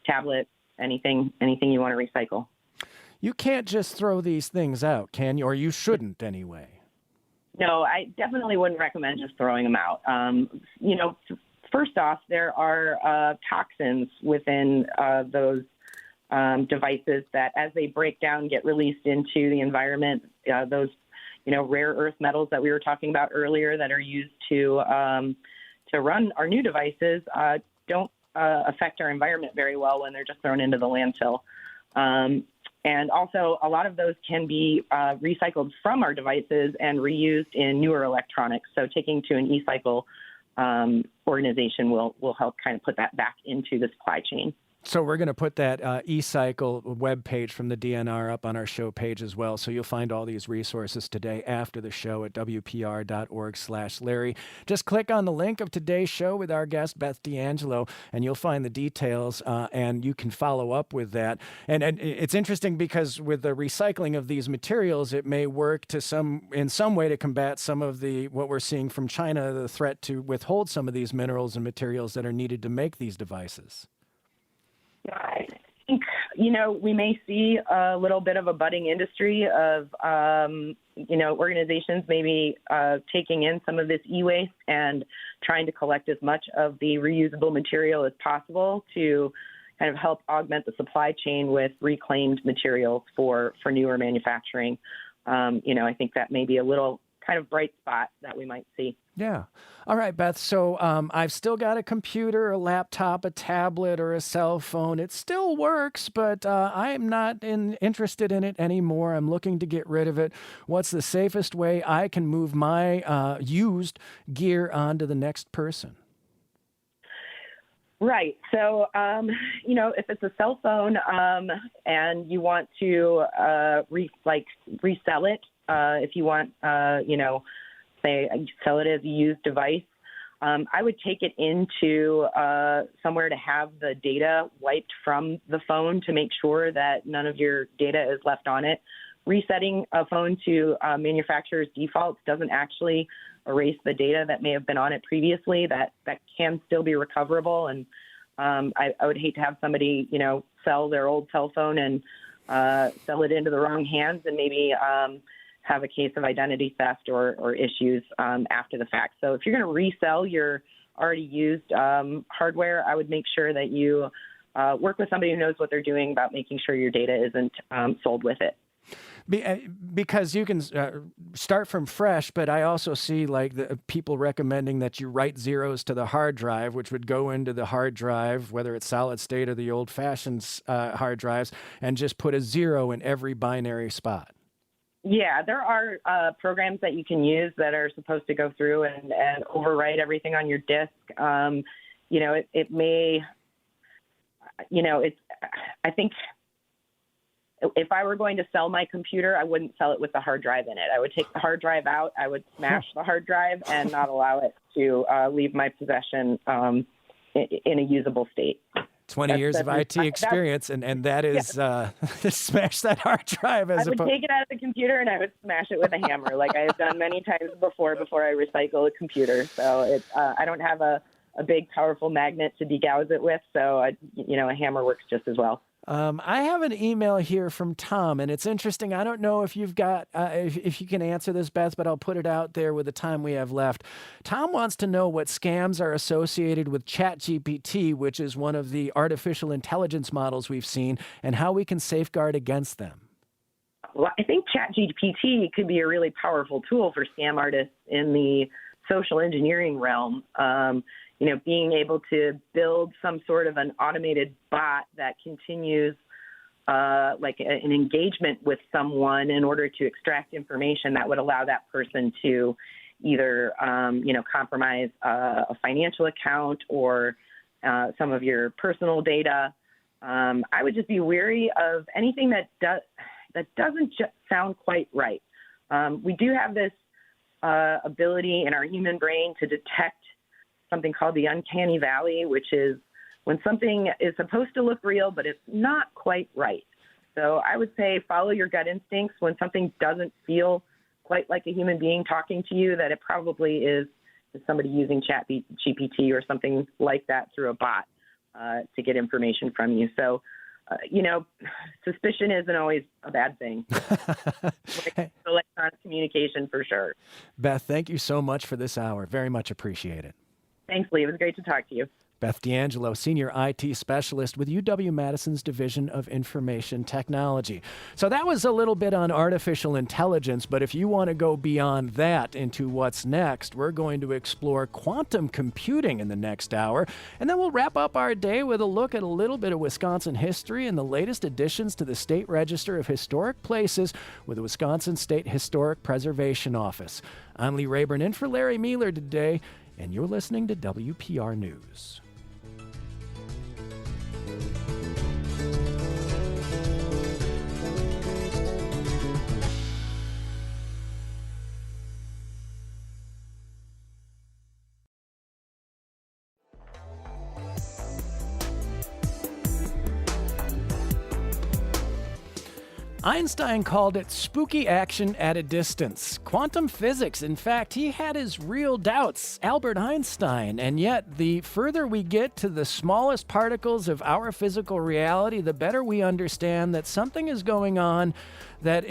tablets, anything you want to recycle. You can't just throw these things out, can you? Or you shouldn't anyway. No, I definitely wouldn't recommend just throwing them out. First off, there are toxins within those devices that, as they break down, get released into the environment. Those, rare earth metals that we were talking about earlier that are used to run our new devices don't affect our environment very well when they're just thrown into the landfill. And also, a lot of those can be recycled from our devices and reused in newer electronics. So taking to an e-cycle organization will help kind of put that back into the supply chain. So we're going to put that e-cycle webpage from the DNR up on our show page as well. So you'll find all these resources today after the show at wpr.org/Larry. Just click on the link of today's show with our guest, Beth D'Angelo, and you'll find the details, and you can follow up with that. And it's interesting because with the recycling of these materials, it may work in some way to combat some of what we're seeing from China, the threat to withhold some of these minerals and materials that are needed to make these devices. I think, we may see a little bit of a budding industry of, organizations maybe taking in some of this e-waste and trying to collect as much of the reusable material as possible to kind of help augment the supply chain with reclaimed materials for newer manufacturing. I think that may be a little kind of bright spot that we might see. Yeah. All right, Beth. So I've still got a computer, a laptop, a tablet, or a cell phone. It still works, but I am not interested in it anymore. I'm looking to get rid of it. What's the safest way I can move my used gear onto the next person? Right. So, if it's a cell phone and you want to resell it, if you want, say sell it as a used device, I would take it into somewhere to have the data wiped from the phone to make sure that none of your data is left on it. Resetting a phone to manufacturer's defaults doesn't actually erase the data that may have been on it previously. That can still be recoverable. And I would hate to have somebody, sell their old cell phone and sell it into the wrong hands and maybe have a case of identity theft or issues after the fact. So if you're going to resell your already used hardware, I would make sure that you work with somebody who knows what they're doing about making sure your data isn't sold with it. Because you can start from fresh, but I also see the people recommending that you write zeros to the hard drive, which would go into the hard drive, whether it's solid state or the old-fashioned hard drives, and just put a 0 in every binary spot. Yeah, there are programs that you can use that are supposed to go through and overwrite everything on your disk. It may, I think if I were going to sell my computer, I wouldn't sell it with the hard drive in it. I would take the hard drive out. I would smash the hard drive and not allow it to leave my possession in a usable state. 20 years of IT experience, and that is smash that hard drive. I would take it out of the computer and I would smash it with a hammer, like I have done many times before I recycle a computer. So I don't have a big, powerful magnet to degauss it with, so a hammer works just as well. I have an email here from Tom, and it's interesting. I don't know if you've got, if you can answer this, Beth, but I'll put it out there with the time we have left. Tom wants to know what scams are associated with ChatGPT, which is one of the artificial intelligence models we've seen, and how we can safeguard against them. Well, I think ChatGPT could be a really powerful tool for scam artists in the social engineering realm. Being able to build some sort of an automated bot that continues an engagement with someone in order to extract information that would allow that person to either, compromise a financial account or some of your personal data. I would just be wary of anything that doesn't just sound quite right. We do have this ability in our human brain to detect something called the uncanny valley, which is when something is supposed to look real, but it's not quite right. So I would say follow your gut instincts. When something doesn't feel quite like a human being talking to you, that it probably is somebody using ChatGPT or something like that through a bot to get information from you. So suspicion isn't always a bad thing. Electronic communication for sure. Beth, thank you so much for this hour. Very much appreciate it. Thanks, Lee. It was great to talk to you. Beth D'Angelo, Senior IT Specialist with UW-Madison's Division of Information Technology. So that was a little bit on artificial intelligence, but if you want to go beyond that into what's next, we're going to explore quantum computing in the next hour, and then we'll wrap up our day with a look at a little bit of Wisconsin history and the latest additions to the State Register of Historic Places with the Wisconsin State Historic Preservation Office. I'm Lee Rayburn in for Larry Mealer today, and you're listening to WPR News. Einstein called it spooky action at a distance. Quantum physics, in fact, he had his real doubts, Albert Einstein, and yet the further we get to the smallest particles of our physical reality, the better we understand that something is going on that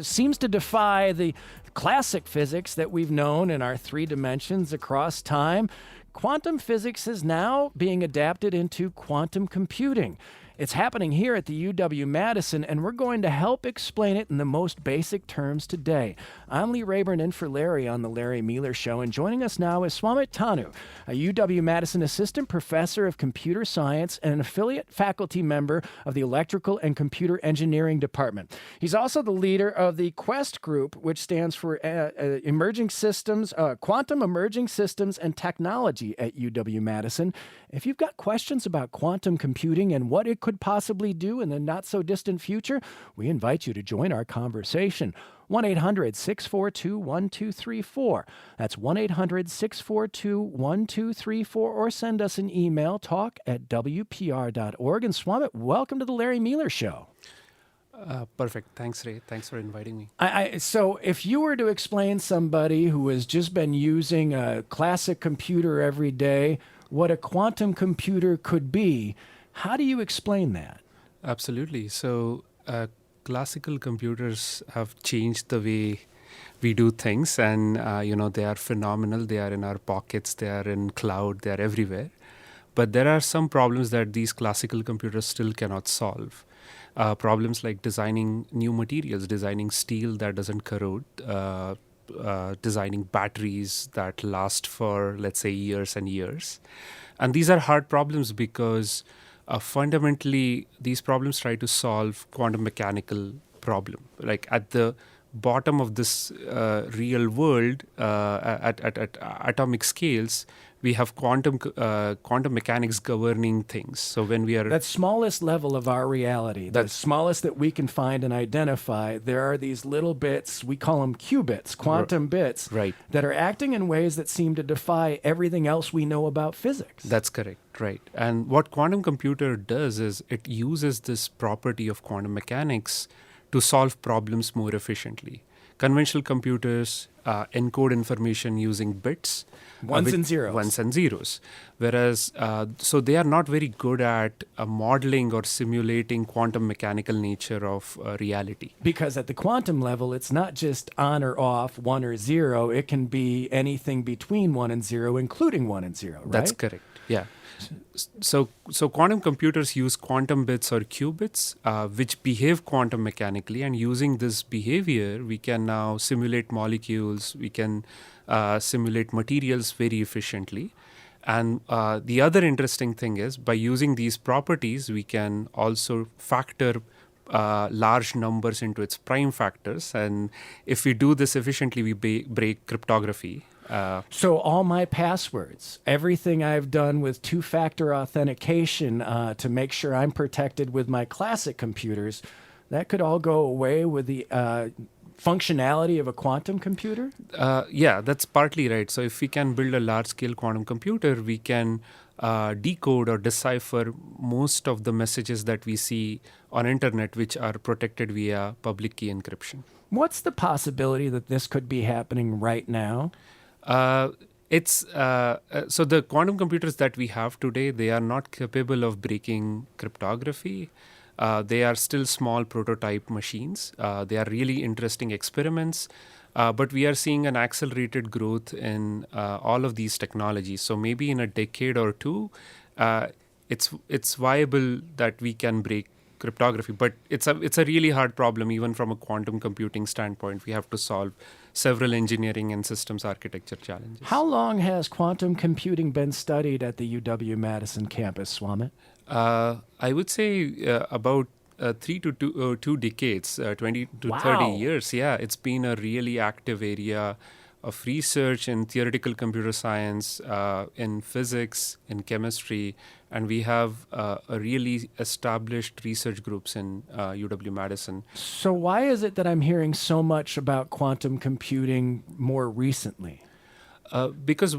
seems to defy the classic physics that we've known in our 3 dimensions across time. Quantum physics is now being adapted into quantum computing. It's happening here at the UW-Madison, and we're going to help explain it in the most basic terms today. I'm Lee Rayburn in for Larry on The Larry Mealer Show, and joining us now is Swamit Tanu, a UW-Madison Assistant Professor of Computer Science and an affiliate faculty member of the Electrical and Computer Engineering Department. He's also the leader of the QUEST Group, which stands for Emerging Systems, Quantum Emerging Systems and Technology at UW-Madison. If you've got questions about quantum computing and what it could possibly do in the not-so-distant future, we invite you to join our conversation. 1-800-642-1234. That's 1-800-642-1234, or send us an email, talk@wpr.org. And Swamit, welcome to the Larry Mealer Show. Perfect. Thanks, Ray. Thanks for inviting me. So if you were to explain somebody who has just been using a classic computer every day what a quantum computer could be, how do you explain that? Absolutely. So classical computers have changed the way we do things, and they are phenomenal. They are in our pockets. They are in cloud. They are everywhere. But there are some problems that these classical computers still cannot solve. Problems like designing new materials, designing steel that doesn't corrode, designing batteries that last for, let's say, years and years. And these are hard problems because fundamentally, these problems try to solve quantum mechanical problem. Like at the bottom of this real world, at atomic scales, we have quantum mechanics governing things. So when we are that smallest level of our reality, the smallest that we can find and identify, there are these little bits, we call them qubits, quantum bits, right, that are acting in ways that seem to defy everything else we know about physics. That's correct, right. And what quantum computer does is it uses this property of quantum mechanics to solve problems more efficiently. Conventional computers encode information using bits. Ones and zeros. Whereas, so they are not very good at modeling or simulating quantum mechanical nature of reality. Because at the quantum level, it's not just on or off, 1 or 0. It can be anything between 1 and 0, including 1 and 0, right? That's correct, yeah. So quantum computers use quantum bits or qubits, which behave quantum mechanically, and using this behavior, we can now simulate molecules, we can simulate materials very efficiently. And the other interesting thing is, by using these properties, we can also factor large numbers into its prime factors. And if we do this efficiently, we break cryptography. So all my passwords, everything I've done with two-factor authentication to make sure I'm protected with my classic computers, that could all go away with the functionality of a quantum computer? Yeah, that's partly right. So if we can build a large-scale quantum computer, we can decode or decipher most of the messages that we see on internet, which are protected via public key encryption. What's the possibility that this could be happening right now? So the quantum computers that we have today, they are not capable of breaking cryptography. They are still small prototype machines. They are really interesting experiments. But we are seeing an accelerated growth in all of these technologies. So maybe in a decade or two, it's viable that we can break cryptography. But it's a really hard problem, even from a quantum computing standpoint. We have to solve several engineering and systems architecture challenges. How long has quantum computing been studied at the UW-Madison campus, Swamit? I would say about 3 to 2 decades, 20 to Wow. 30 years. Yeah, it's been a really active area of research in theoretical computer science, in physics, in chemistry, and we have a really established research groups in UW-Madison. So why is it that I'm hearing so much about quantum computing more recently? Because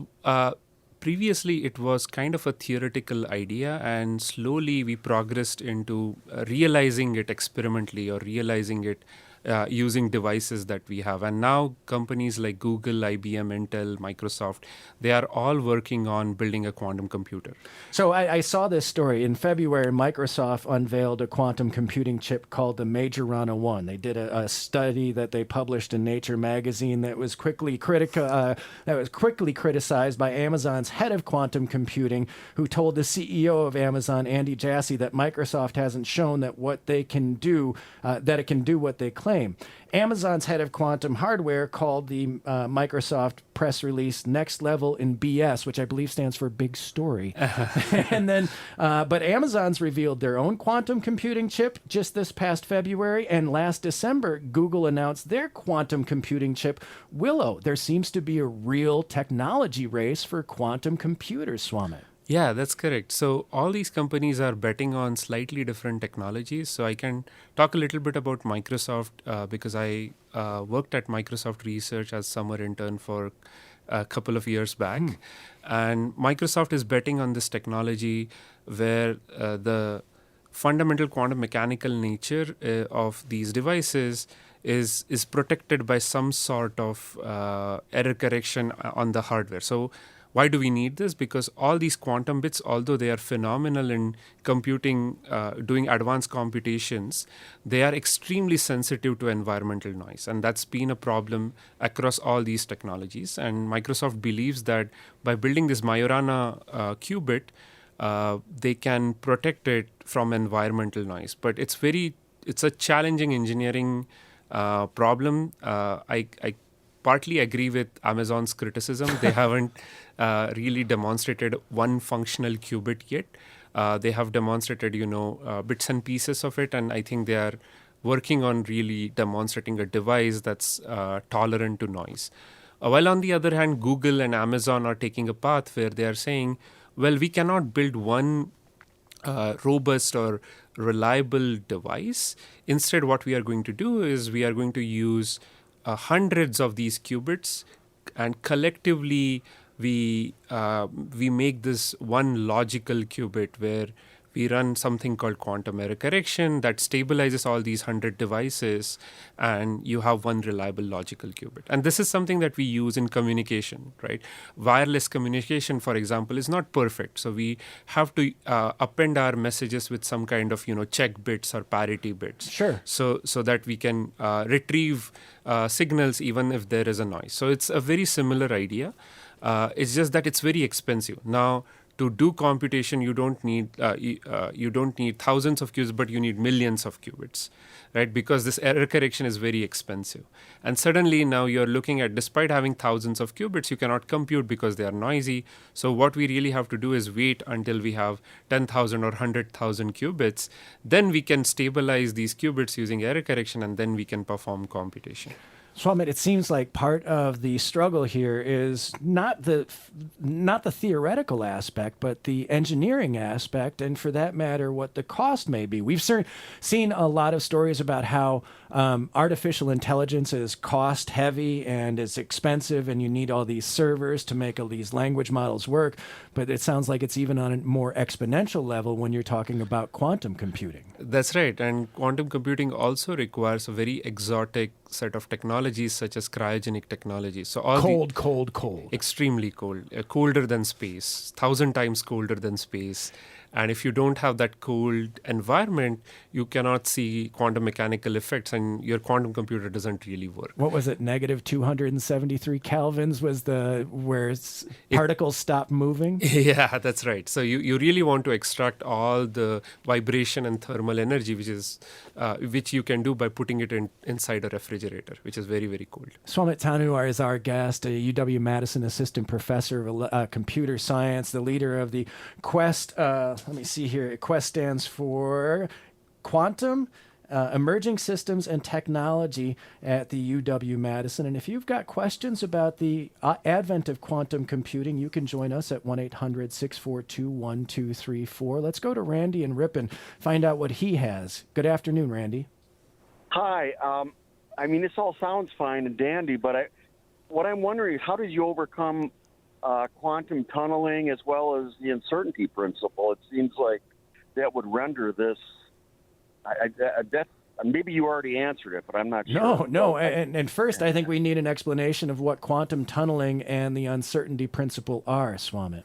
previously it was kind of a theoretical idea, and slowly we progressed into realizing it experimentally or realizing it using devices that we have. And now companies like Google, IBM, Intel, Microsoft, they are all working on building a quantum computer. So I saw this story. In February, Microsoft unveiled a quantum computing chip called the Majorana 1. They did a study that they published in Nature magazine that was quickly criticized by Amazon's head of quantum computing, who told the CEO of Amazon, Andy Jassy, that Microsoft hasn't shown that what they can do, that it can do what they claim. Amazon's head of quantum hardware called the Microsoft press release "Next Level in BS," which I believe stands for Big Story. And then, but Amazon's revealed their own quantum computing chip just this past February, and last December, Google announced their quantum computing chip, Willow. There seems to be a real technology race for quantum computers, Swamit. Yeah, that's correct. So all these companies are betting on slightly different technologies. So I can talk a little bit about Microsoft because I worked at Microsoft Research as summer intern for a couple of years back. And Microsoft is betting on this technology where the fundamental quantum mechanical nature of these devices is protected by some sort of error correction on the hardware. So why do we need this? Because all these quantum bits, although they are phenomenal in computing, doing advanced computations, they are extremely sensitive to environmental noise. And that's been a problem across all these technologies. And Microsoft believes that by building this Majorana qubit, they can protect it from environmental noise. But it's a challenging engineering problem. I partly agree with Amazon's criticism. They haven't really demonstrated one functional qubit yet. They have demonstrated, bits and pieces of it, and I think they are working on really demonstrating a device that's tolerant to noise. While on the other hand, Google and Amazon are taking a path where they are saying, well, we cannot build one robust or reliable device. Instead, what we are going to do is we are going to use hundreds of these qubits, and collectively we make this one logical qubit where we run something called quantum error correction that stabilizes all these 100 devices, and you have one reliable logical qubit. And this is something that we use in communication, right? Wireless communication, for example, is not perfect. So we have to append our messages with some kind of, check bits or parity bits. Sure. So that we can retrieve signals even if there is a noise. So it's a very similar idea. It's just that it's very expensive. Now, to do computation, you don't need thousands of qubits, but you need millions of qubits, right? Because this error correction is very expensive. And suddenly now you're looking at, despite having thousands of qubits, you cannot compute because they are noisy. So what we really have to do is wait until we have 10,000 or 100,000 qubits. Then we can stabilize these qubits using error correction, and then we can perform computation. Swamit, it seems like part of the struggle here is not the theoretical aspect, but the engineering aspect, and for that matter, what the cost may be. We've seen a lot of stories about how artificial intelligence is cost heavy and is expensive, and you need all these servers to make all these language models work. But it sounds like it's even on a more exponential level when you're talking about quantum computing. That's right. And quantum computing also requires a very exotic set of technologies such as cryogenic technology. So all cold. Extremely cold, colder than space, 1,000 times colder than space. And if you don't have that cold environment, you cannot see quantum mechanical effects, and your quantum computer doesn't really work. What was it? Negative 273 kelvins was where particles stop moving? Yeah, that's right. So you really want to extract all the vibration and thermal energy, which you can do by putting it inside a refrigerator, which is very, very cold. Swamit Tanuar is our guest, a UW-Madison assistant professor of computer science, the leader of the Quest. Let me see here. Quest stands for Quantum Emerging Systems and Technology at the UW-Madison. And if you've got questions about the advent of quantum computing, you can join us at 1-800-642-1234. Let's go to Randy in Ripon, find out what he has. Good afternoon, Randy. Hi. I mean, this all sounds fine and dandy, but what I'm wondering is how did you overcome quantum tunneling as well as the uncertainty principle? It seems like that would render this. Maybe you already answered it, but I'm not sure. No. And first, I think we need an explanation of what quantum tunneling and the uncertainty principle are, Swamit.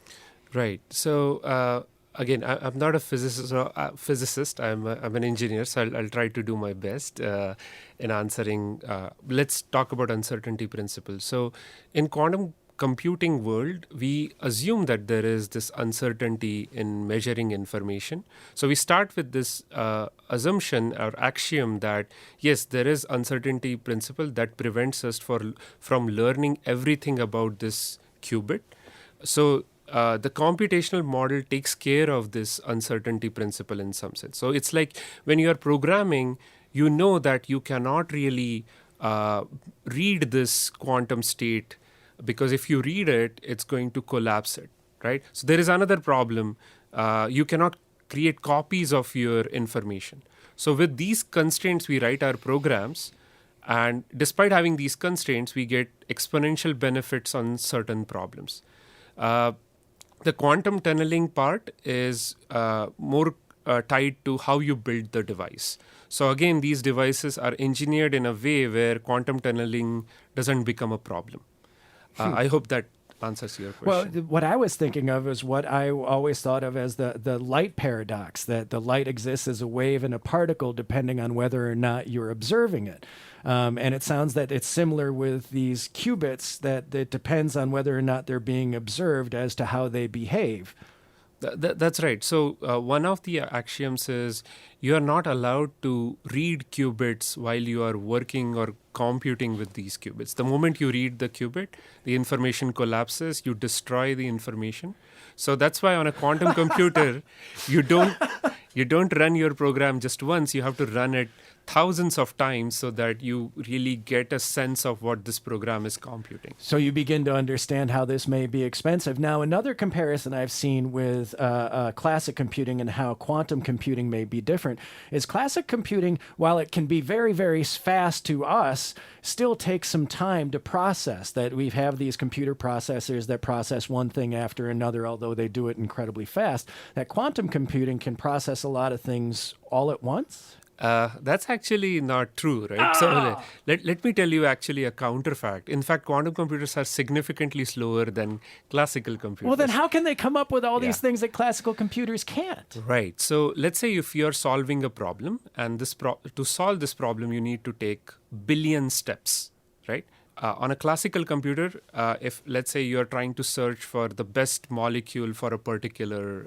Right. So again, I'm not a physicist. I'm an engineer, so I'll try to do my best in answering. Let's talk about uncertainty principle. So in quantum computing world, we assume that there is this uncertainty in measuring information. So we start with this assumption or axiom that, yes, there is uncertainty principle that prevents us from learning everything about this qubit. So the computational model takes care of this uncertainty principle in some sense. So it's like when you are programming, you know that you cannot really read this quantum state, because if you read it, it's going to collapse it, right? So there is another problem. You cannot create copies of your information. So with these constraints, we write our programs. And despite having these constraints, we get exponential benefits on certain problems. The quantum tunneling part is more tied to how you build the device. So again, these devices are engineered in a way where quantum tunneling doesn't become a problem. I hope that answers your question. Well, what I was thinking of is what I always thought of as the light paradox, that the light exists as a wave and a particle depending on whether or not you're observing it. And it sounds that it's similar with these qubits, that it depends on whether or not they're being observed as to how they behave. That's right. So one of the axioms is you are not allowed to read qubits while you are working or computing with these qubits. The moment you read the qubit, the information collapses, you destroy the information. So that's why on a quantum computer, you don't run your program just once. You have to run it thousands of times so that you really get a sense of what this program is computing. So you begin to understand how this may be expensive. Now, another comparison I've seen with classic computing and how quantum computing may be different is classic computing, while it can be very, very fast to us, still takes some time to process. That we have these computer processors that process one thing after another, although they do it incredibly fast. That quantum computing can process a lot of things all at once? That's actually not true, right? So let me tell you actually a counterfact. In fact, quantum computers are significantly slower than classical computers. Well, then how can they come up with all these things that classical computers can't? Right. So let's say if you're solving a problem, and to solve this problem, you need to take billion steps, right? On a classical computer, if let's say you're trying to search for the best molecule for a particular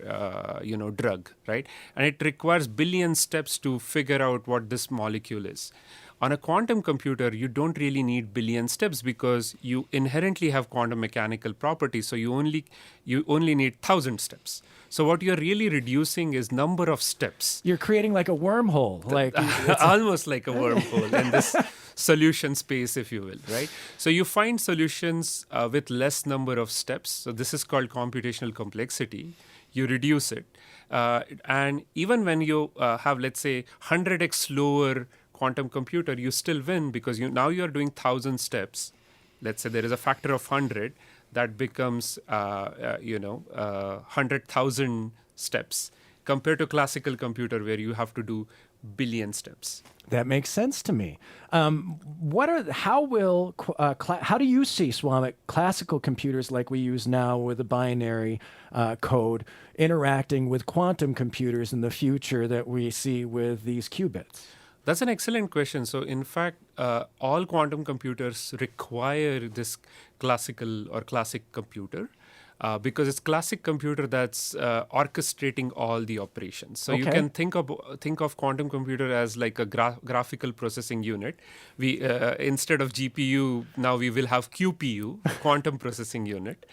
drug, right? And it requires billion steps to figure out what this molecule is. On a quantum computer, you don't really need billion steps because you inherently have quantum mechanical properties. So you only need 1,000 steps. So what you're really reducing is number of steps. You're creating like a wormhole, almost like a wormhole in this solution space, if you will, right? So you find solutions with less number of steps. So this is called computational complexity. You reduce it. And even when you have, let's say, 100x slower quantum computer, you still win because now you're doing 1,000 steps. Let's say there is a factor of 100. That becomes, 100,000 steps compared to classical computer where you have to do billion steps. That makes sense to me. How do you see, Swamik, classical computers like we use now with a binary code interacting with quantum computers in the future that we see with these qubits? That's an excellent question. So, in fact, all quantum computers require this classical or classic computer. Because it's classic computer that's orchestrating all the operations. So you can think of quantum computer as like a graphical processing unit. We instead of GPU, now we will have QPU, quantum processing unit.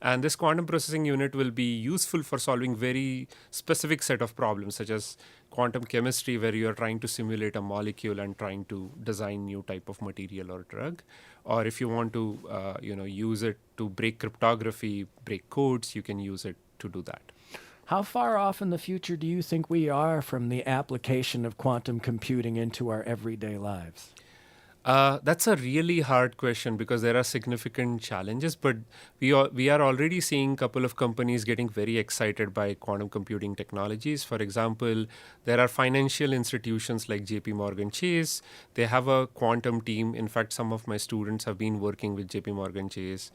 And this quantum processing unit will be useful for solving very specific set of problems, such as quantum chemistry, where you are trying to simulate a molecule and trying to design new type of material or drug. Or if you want to, use it to break cryptography, break codes, you can use it to do that. How far off in the future do you think we are from the application of quantum computing into our everyday lives? That's a really hard question because there are significant challenges, but we are already seeing a couple of companies getting very excited by quantum computing technologies. For example, there are financial institutions like JP Morgan Chase. They have a quantum team. In fact, some of my students have been working with JP Morgan Chase,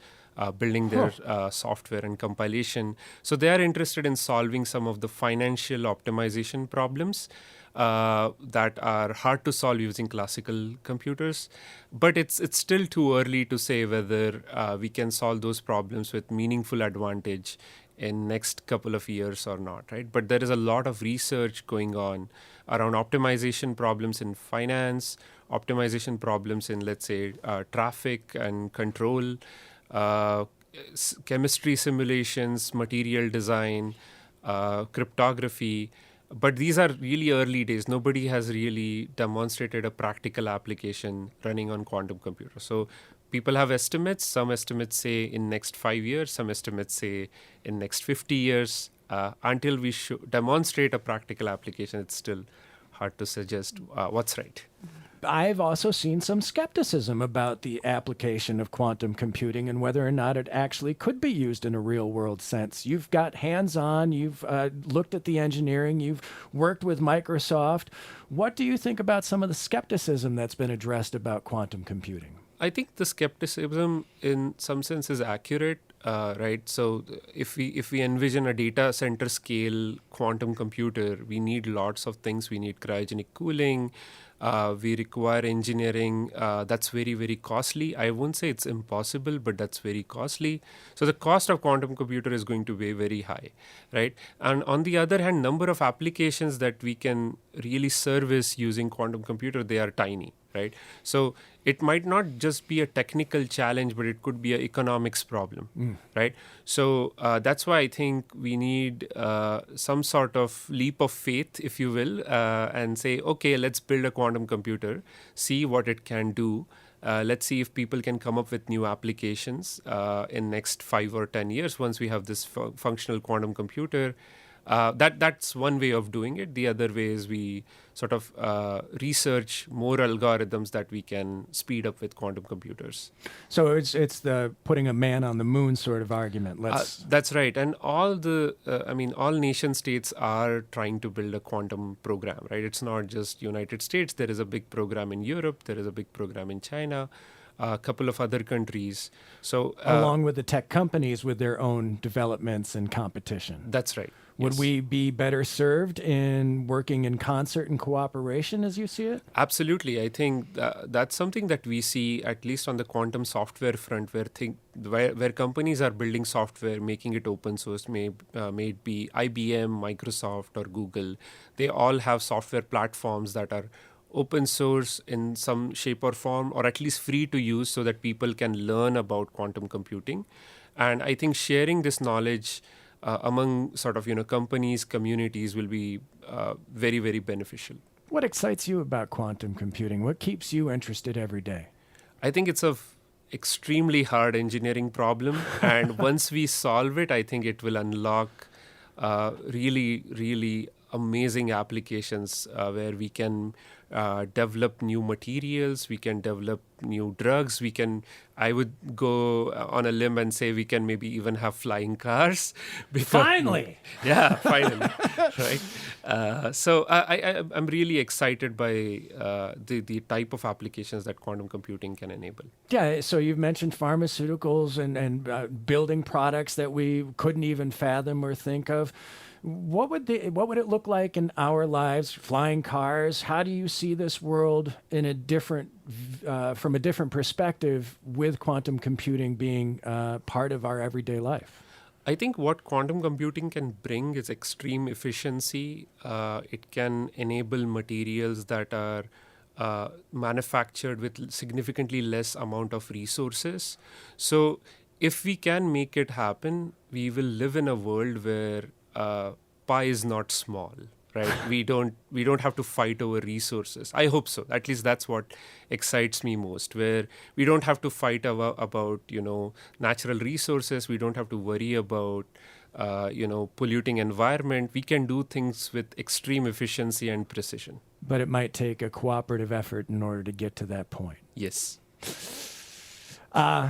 building their software and compilation. So they are interested in solving some of the financial optimization problems that are hard to solve using classical computers. But it's still too early to say whether we can solve those problems with meaningful advantage in next couple of years or not, right? But there is a lot of research going on around optimization problems in finance, optimization problems in, let's say, traffic and control, chemistry simulations, material design, cryptography. But these are really early days. Nobody has really demonstrated a practical application running on quantum computers. So people have estimates. Some estimates say in next 5 years. Some estimates say in next 50 years. Until we demonstrate a practical application, it's still hard to suggest what's right. I've also seen some skepticism about the application of quantum computing and whether or not it actually could be used in a real world sense. You've got hands-on, you've looked at the engineering, you've worked with Microsoft. What do you think about some of the skepticism that's been addressed about quantum computing? I think the skepticism in some sense is accurate, right? So if we envision a data center scale quantum computer, we need lots of things. We need cryogenic cooling. We require engineering that's very, very costly. I won't say it's impossible, but that's very costly. So the cost of quantum computer is going to be very high, right? And on the other hand, number of applications that we can really service using quantum computer, they are tiny, right? So it might not just be a technical challenge, but it could be an economics problem, right? So that's why I think we need some sort of leap of faith, if you will, and say, okay, let's build a quantum computer, see what it can do. Let's see if people can come up with new applications in next 5 or 10 years once we have this functional quantum computer. That's one way of doing it. The other way is we sort of research more algorithms that we can speed up with quantum computers. So it's the putting a man on the moon sort of argument. That's right. And all nation states are trying to build a quantum program, right? It's not just United States. There is a big program in Europe. There is a big program in China. A couple of other countries. So along with the tech companies with their own developments and competition. That's right. Would we be better served in working in concert and cooperation as you see it? Absolutely. I think that's something that we see, at least on the quantum software front, where companies are building software, making it open source, may it be IBM, Microsoft, or Google. They all have software platforms that are open source in some shape or form, or at least free to use so that people can learn about quantum computing. And I think sharing this knowledge among sort of, companies, communities will be very, very beneficial. What excites you about quantum computing? What keeps you interested every day? I think it's a extremely hard engineering problem. And once we solve it, I think it will unlock really, really amazing applications where we can develop new materials, we can develop new drugs, I would go on a limb and say we can maybe even have flying cars. Finally! Yeah, finally. Right. So I'm really excited by the type of applications that quantum computing can enable. Yeah, so you've mentioned pharmaceuticals and building products that we couldn't even fathom or think of. What would it look like in our lives? Flying cars. How do you see this world in a from a different perspective, with quantum computing being part of our everyday life? I think what quantum computing can bring is extreme efficiency. It can enable materials that are manufactured with significantly less amount of resources. So if we can make it happen, we will live in a world where pie is not small, right? we don't have to fight over resources. I hope so. At least that's what excites me most, where we don't have to fight about natural resources. We don't have to worry about polluting environment. We can do things with extreme efficiency and precision. But it might take a cooperative effort in order to get to that point. Yes.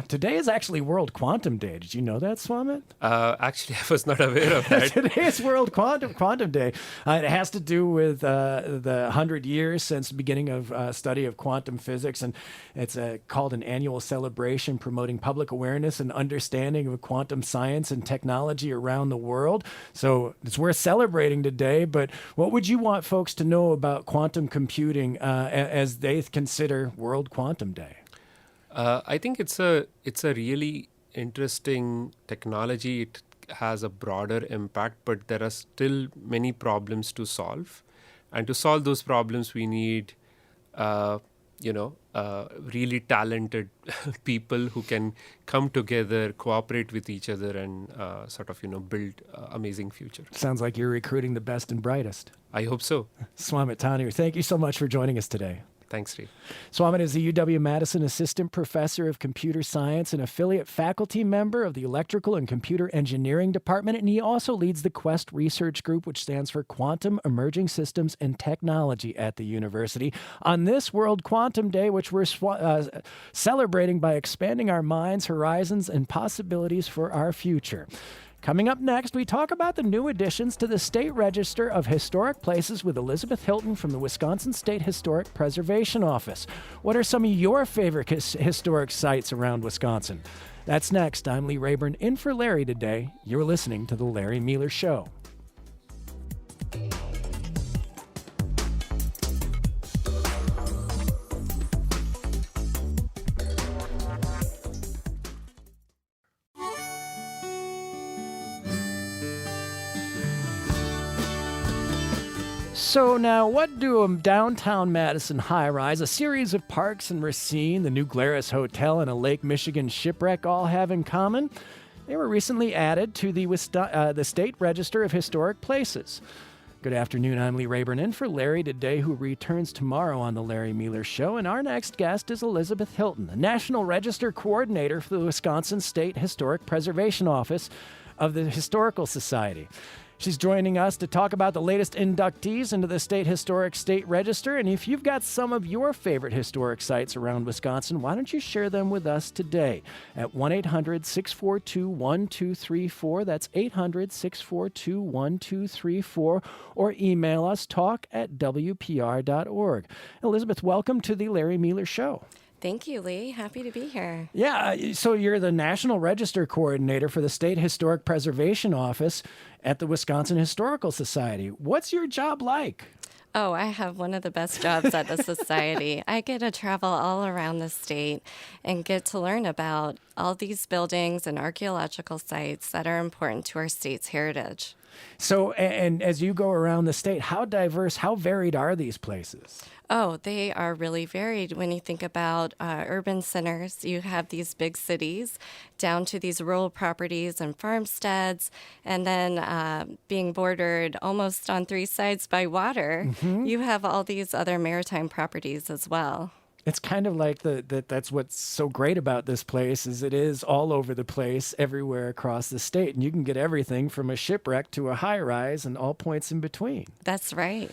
Today is actually World Quantum Day. Did you know that, Swamit? Actually, I was not aware of that. Today is World Quantum Day. It has to do with the 100 years since the beginning of study of quantum physics, and it's called an annual celebration promoting public awareness and understanding of quantum science and technology around the world. So it's worth celebrating today, but what would you want folks to know about quantum computing as they consider World Quantum Day? I think it's a really interesting technology. It has a broader impact, but there are still many problems to solve. And to solve those problems, we need, really talented people who can come together, cooperate with each other, and build amazing future. Sounds like you're recruiting the best and brightest. I hope so. Swamit Tanir, thank you so much for joining us today. Thanks, Ray. Swamit is the UW-Madison Assistant Professor of Computer Science and affiliate faculty member of the Electrical and Computer Engineering Department, and he also leads the Quest Research Group, which stands for Quantum Emerging Systems and Technology at the university. On this World Quantum Day, which we're celebrating by expanding our minds, horizons, and possibilities for our future. Coming up next, we talk about the new additions to the State Register of Historic Places with Elizabeth Hilton from the Wisconsin State Historic Preservation Office. What are some of your favorite historic sites around Wisconsin? That's next. I'm Lee Rayburn, in for Larry today. You're listening to The Larry Mealer Show. So now, what do a downtown Madison high-rise, a series of parks in Racine, the new Glarus Hotel, and a Lake Michigan shipwreck all have in common? They were recently added to the State Register of Historic Places. Good afternoon, I'm Lee Rayburn, in for Larry today, who returns tomorrow on The Larry Mealer Show. And our next guest is Elizabeth Hilton, the National Register Coordinator for the Wisconsin State Historic Preservation Office of the Historical Society. She's joining us to talk about the latest inductees into the State Historic State Register. And if you've got some of your favorite historic sites around Wisconsin, why don't you share them with us today at 1-800-642-1234. That's 800-642-1234. Or email us, talk@wpr.org. Elizabeth, welcome to the Larry Mealer Show. Thank you, Lee. Happy to be here. Yeah, so you're the National Register Coordinator for the State Historic Preservation Office at the Wisconsin Historical Society. What's your job like? Oh, I have one of the best jobs at the Society. I get to travel all around the state and get to learn about all these buildings and archaeological sites that are important to our state's heritage. So, and as you go around the state, how diverse, how varied are these places? Oh, they are really varied. When you think about urban centers, you have these big cities down to these rural properties and farmsteads, and then being bordered almost on three sides by water, you have all these other maritime properties as well. It's kind of like that's what's so great about this place is it is all over the place, everywhere across the state. And you can get everything from a shipwreck to a high-rise and all points in between. That's right.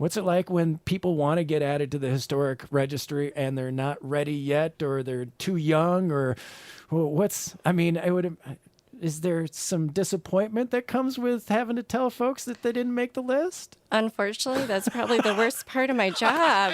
What's it like when people want to get added to the historic registry and they're not ready yet, or they're too young, or is there some disappointment that comes with having to tell folks that they didn't make the list? Unfortunately, that's probably the worst part of my job.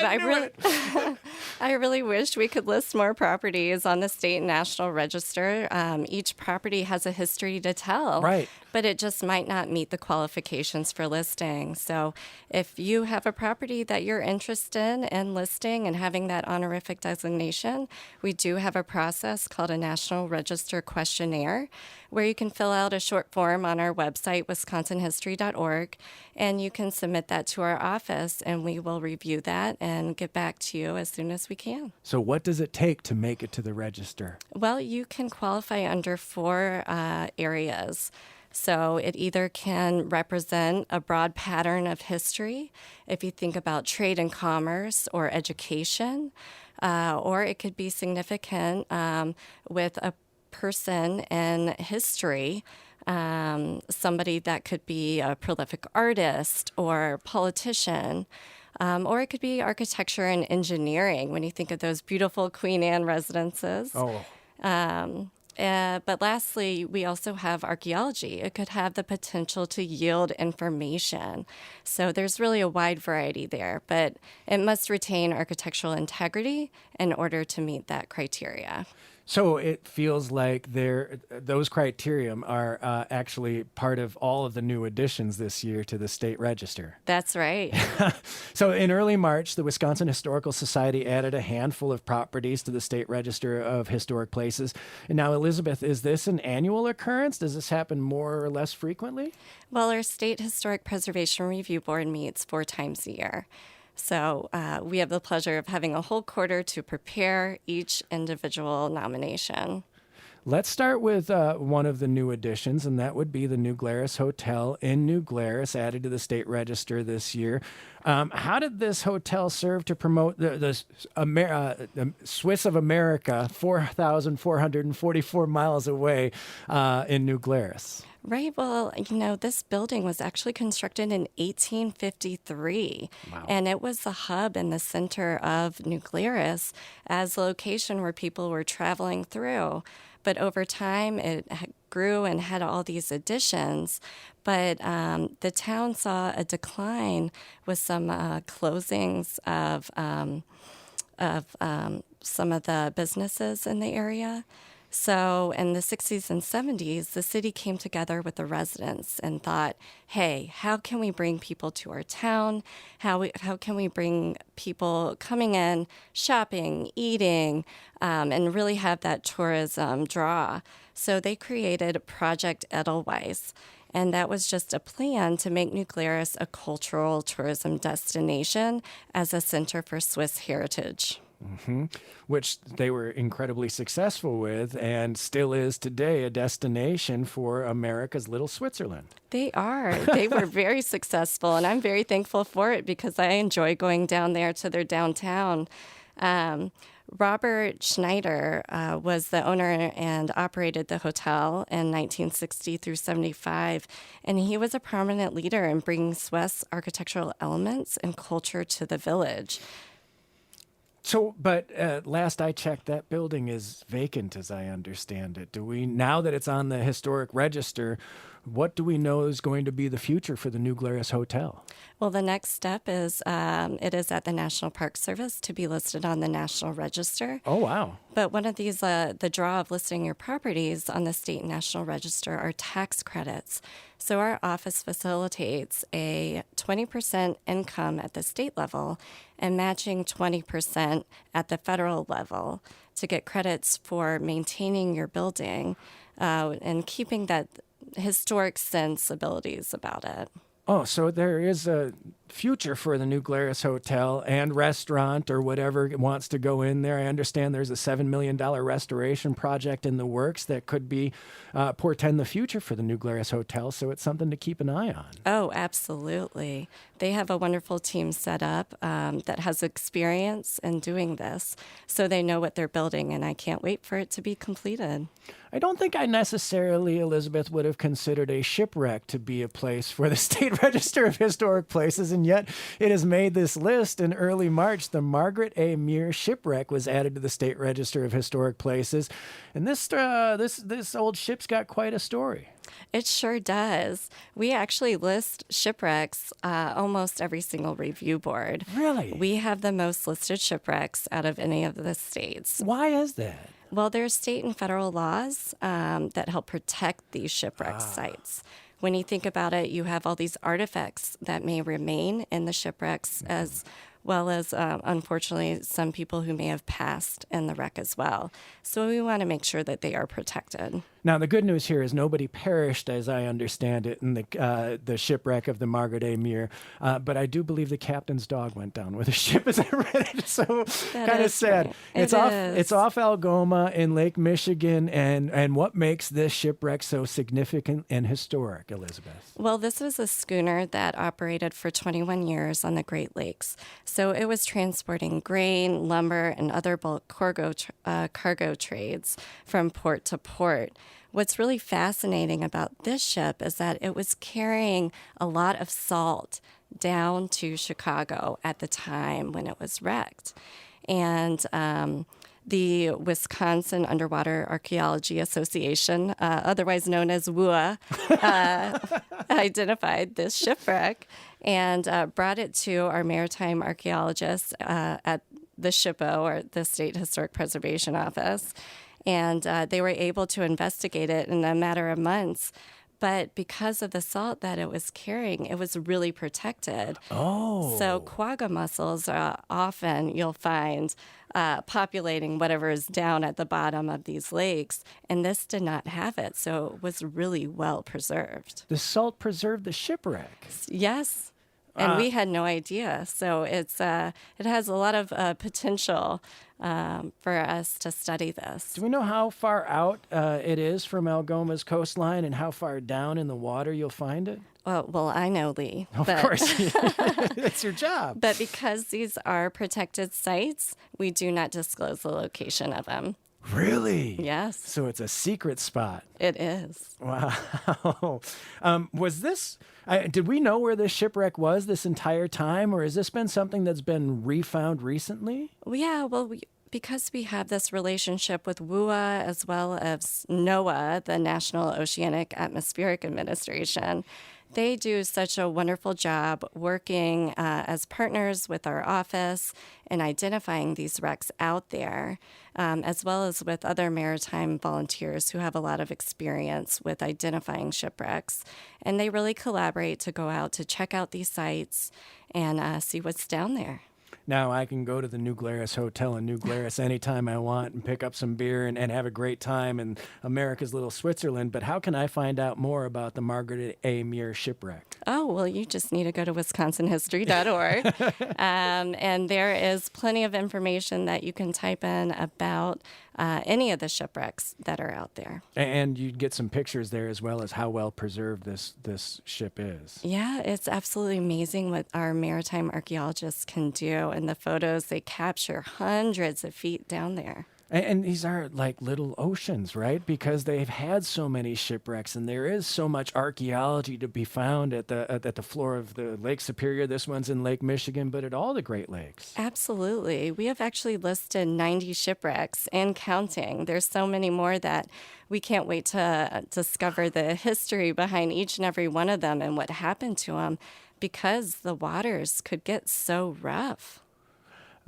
I really wish we could list more properties on the state and national register. Each property has a history to tell, right? But it just might not meet the qualifications for listing. So if you have a property that you're interested in listing and having that honorific designation, we do have a process called a National Register Questionnaire, where you can fill out a short form on our website, wisconsinhistory.org, and you can submit that to our office, and we will review that and get back to you as soon as we can. So what does it take to make it to the register? Well, you can qualify under 4 areas. So it either can represent a broad pattern of history, if you think about trade and commerce or education, or it could be significant with a person in history, somebody that could be a prolific artist or politician, or it could be architecture and engineering when you think of those beautiful Queen Anne residences. But lastly, we also have archaeology. It could have the potential to yield information. So there's really a wide variety there, but it must retain architectural integrity in order to meet that criteria. So it feels like those criteria are actually part of all of the new additions this year to the state register. That's right. So in early March, the Wisconsin Historical Society added a handful of properties to the state register of historic places. And now, Elizabeth, is this an annual occurrence? Does this happen more or less frequently? Well, our State Historic Preservation Review Board meets 4 times a year. So we have the pleasure of having a whole quarter to prepare each individual nomination. Let's start with one of the new additions, and that would be the New Glarus Hotel in New Glarus, added to the state register this year. How did this hotel serve to promote the Swiss of America, 4,444 miles away in New Glarus? Right. Well, this building was actually constructed in 1853. Wow. And it was the hub in the center of New Glarus as a location where people were traveling through. But over time, it grew and had all these additions. But the town saw a decline with some closings of some of the businesses in the area. So in the 60s and 70s, the city came together with the residents and thought, hey, how can we bring people to our town? How can we bring people coming in, shopping, eating, and really have that tourism draw? So they created Project Edelweiss. And that was just a plan to make New Glarus a cultural tourism destination as a center for Swiss heritage. Mm-hmm. Which they were incredibly successful with, and still is today a destination for America's little Switzerland. They are. They were very successful, and I'm very thankful for it because I enjoy going down there to their downtown. Robert Schneider was the owner and operated the hotel in 1960 through 75, and he was a prominent leader in bringing Swiss architectural elements and culture to the village. So, but last I checked, that building is vacant, as I understand it. Now that it's on the historic register, what do we know is going to be the future for the New Glarus Hotel? Well, the next step is it is at the National Park Service to be listed on the National Register. Oh, wow. But one of these, the draw of listing your properties on the state and national register are tax credits. So our office facilitates a 20% income at the state level and matching 20% at the federal level to get credits for maintaining your building and keeping that historic sensibilities about it. Oh, so there is a future for the New Glarus Hotel and restaurant or whatever wants to go in there. I understand there's a $7 million restoration project in the works that could be portend the future for the New Glarus Hotel, so it's something to keep an eye on. Oh, absolutely. They have a wonderful team set up that has experience in doing this, so they know what they're building, and I can't wait for it to be completed. I don't think I necessarily, Elizabeth, would have considered a shipwreck to be a place for the State Register of Historic Places and yet it has made this list. In early March, the Margaret A. Muir shipwreck was added to the State Register of Historic Places. And this old ship's got quite a story. It sure does. We actually list shipwrecks almost every single review board. Really? We have the most listed shipwrecks out of any of the states. Why is that? Well, there's state and federal laws that help protect these shipwreck sites. When you think about it, you have all these artifacts that may remain in the shipwrecks, as well as, unfortunately, some people who may have passed in the wreck as well. So we want to make sure that they are protected. Now, the good news here is nobody perished, as I understand it, in the shipwreck of the Margaret A. Muir. But I do believe the captain's dog went down with the ship, as I read it. So kind of sad. Right. It's off Algoma in Lake Michigan. And what makes this shipwreck so significant and historic, Elizabeth? Well, this was a schooner that operated for 21 years on the Great Lakes. So it was transporting grain, lumber, and other bulk cargo trades from port to port. What's really fascinating about this ship is that it was carrying a lot of salt down to Chicago at the time when it was wrecked. And the Wisconsin Underwater Archaeology Association, otherwise known as WUA, identified this shipwreck and brought it to our maritime archaeologists at the SHPO, or the State Historic Preservation Office. And they were able to investigate it in a matter of months. But because of the salt that it was carrying, it was really protected. Oh. So quagga mussels are often, you'll find, populating whatever is down at the bottom of these lakes. And this did not have it. So it was really well preserved. The salt preserved the shipwreck. Yes. And we had no idea. So it has a lot of potential for us to study this. Do we know how far out it is from Algoma's coastline and how far down in the water you'll find it? Well, I know, Lee. Of course. That's your job. But because these are protected sites, we do not disclose the location of them. Really? Yes. So it's a secret spot. It is. Wow. Was this, did we know where this shipwreck was this entire time, or has this been something that's been refound recently? Well, because we have this relationship with WUA as well as NOAA, the National Oceanic Atmospheric Administration, they do such a wonderful job working as partners with our office and identifying these wrecks out there, as well as with other maritime volunteers who have a lot of experience with identifying shipwrecks. And they really collaborate to go out to check out these sites and see what's down there. Now I can go to the New Glarus Hotel in New Glarus anytime I want and pick up some beer and have a great time in America's little Switzerland. But how can I find out more about the Margaret A. Muir shipwreck? Oh, well, you just need to go to wisconsinhistory.org. And there is plenty of information that you can type in about any of the shipwrecks that are out there. And you'd get some pictures there as well as how well preserved this ship is. Yeah, it's absolutely amazing what our maritime archaeologists can do. And the photos they capture hundreds of feet down there. And these are like little oceans, right? Because they've had so many shipwrecks, and there is so much archaeology to be found at the floor of the Lake Superior. This one's in Lake Michigan, but at all the Great Lakes. Absolutely. We have actually listed 90 shipwrecks and counting. There's so many more that we can't wait to discover the history behind each and every one of them and what happened to them, because the waters could get so rough.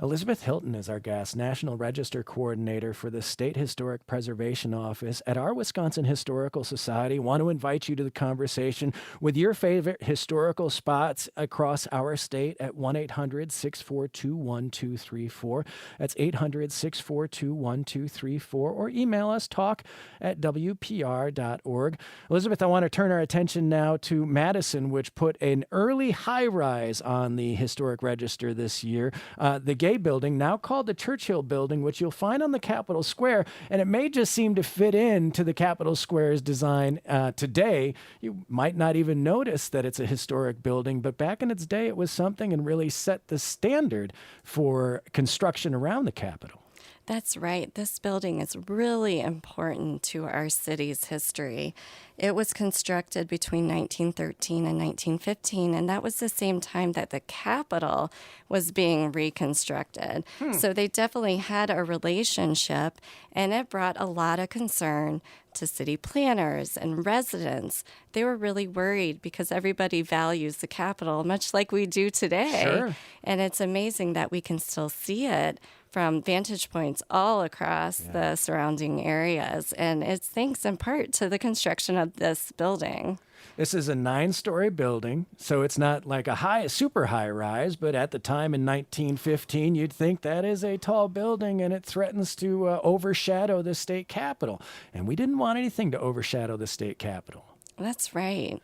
Elizabeth Hilton is our guest, National Register Coordinator for the State Historic Preservation Office at our Wisconsin Historical Society. Want to invite you to the conversation with your favorite historical spots across our state at 1-800-642-1234. That's 800-642-1234, or email us talk@wpr.org. Elizabeth, I want to turn our attention now to Madison, which put an early high-rise on the Historic Register this year. The Gay Building, now called the Churchill Building, which you'll find on the Capitol Square, and it may just seem to fit into the Capitol Square's design today. You might not even notice that it's a historic building, but back in its day, it was something and really set the standard for construction around the Capitol. That's right. This building is really important to our city's history. It was constructed between 1913 and 1915, and that was the same time that the Capitol was being reconstructed. So they definitely had a relationship, and it brought a lot of concern to city planners and residents. They were really worried because everybody values the Capitol, much like we do today. Sure. And it's amazing that we can still see it from vantage points all across the surrounding areas. And it's thanks in part to the construction of this building. This is a 9-story building, so it's not like a super high rise, but at the time in 1915, you'd think that is a tall building and it threatens to overshadow the state capitol. And we didn't want anything to overshadow the state capitol. That's right.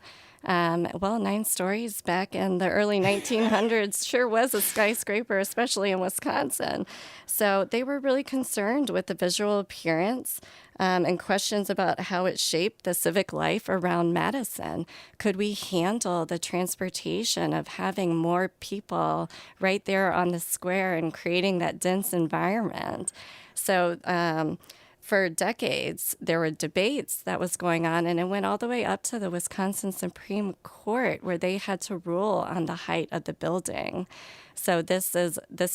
Well, 9 stories back in the early 1900s sure was a skyscraper, especially in Wisconsin. So they were really concerned with the visual appearance and questions about how it shaped the civic life around Madison. Could we handle the transportation of having more people right there on the square and creating that dense environment? So, for decades, there were debates that was going on, and it went all the way up to the Wisconsin Supreme Court, where they had to rule on the height of the building. So this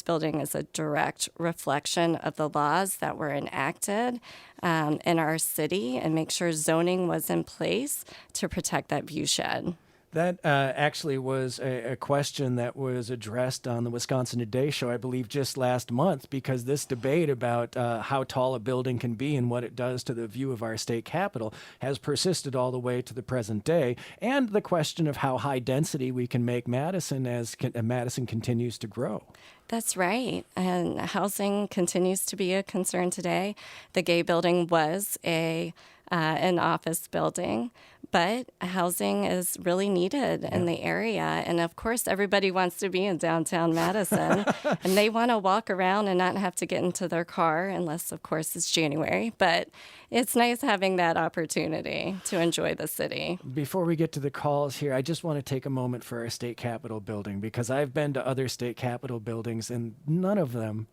building is a direct reflection of the laws that were enacted in our city, and make sure zoning was in place to protect that view shed. That actually was a question that was addressed on the Wisconsin Today show, I believe, just last month, because this debate about how tall a building can be and what it does to the view of our state capitol has persisted all the way to the present day, and the question of how high density we can make Madison as Madison continues to grow. That's right. And housing continues to be a concern today. The Gay Building was an office building, but housing is really needed in the area. And of course, everybody wants to be in downtown Madison and they want to walk around and not have to get into their car, unless, of course, it's January. But it's nice having that opportunity to enjoy the city. Before we get to the calls here, I just want to take a moment for our state capitol building, because I've been to other state capitol buildings and none of them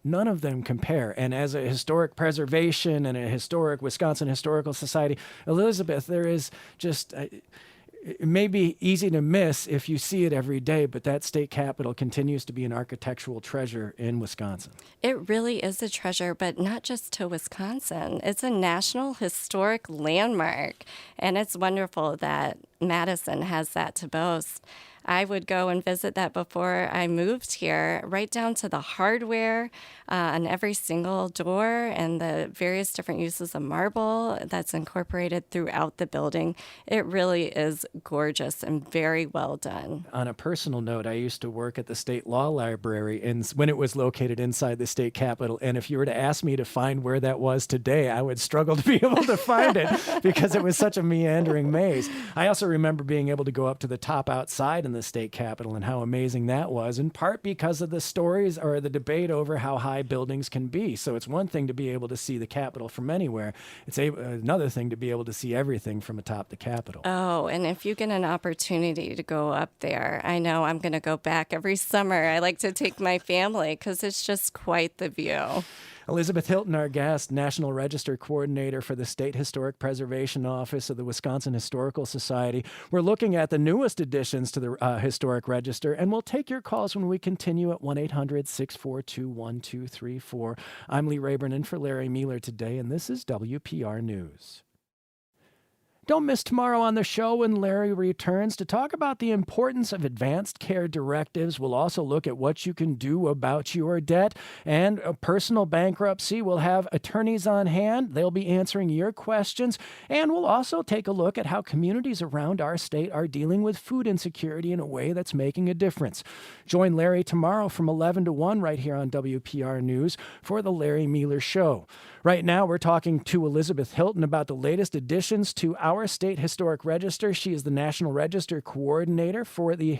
compare. And as a historic preservation and a historic Wisconsin Historical Society, Elizabeth, there is just it may be easy to miss if you see it every day, but that state capitol continues to be an architectural treasure in Wisconsin. It really is a treasure, but not just to Wisconsin. It's a national historic landmark, and it's wonderful that Madison has that to boast. I would go and visit that before I moved here, right down to the hardware on every single door and the various different uses of marble that's incorporated throughout the building. It really is gorgeous and very well done. On a personal note, I used to work at the state law library when it was located inside the state capitol. And if you were to ask me to find where that was today, I would struggle to be able to find it because it was such a meandering maze. I also remember being able to go up to the top outside in the state capitol and how amazing that was, in part because of the stories or the debate over how high buildings can be. So it's one thing to be able to see the capitol from anywhere. It's another thing to be able to see everything from atop the capitol. Oh, and if you get an opportunity to go up there, I know I'm going to go back every summer. I like to take my family because it's just quite the view. Elizabeth Hilton, our guest, National Register Coordinator for the State Historic Preservation Office of the Wisconsin Historical Society. We're looking at the newest additions to the Historic Register, and we'll take your calls when we continue at 1-800-642-1234. I'm Lee Rayburn in for Larry Mueller today, and this is WPR News. Don't miss tomorrow on the show when Larry returns to talk about the importance of advanced care directives. We'll also look at what you can do about your debt and a personal bankruptcy. We'll have attorneys on hand. They'll be answering your questions. And we'll also take a look at how communities around our state are dealing with food insecurity in a way that's making a difference. Join Larry tomorrow from 11 to 1 right here on WPR News for the Larry Mueller Show. Right now, we're talking to Elizabeth Hilton about the latest additions to our State Historic Register. She is the National Register Coordinator for the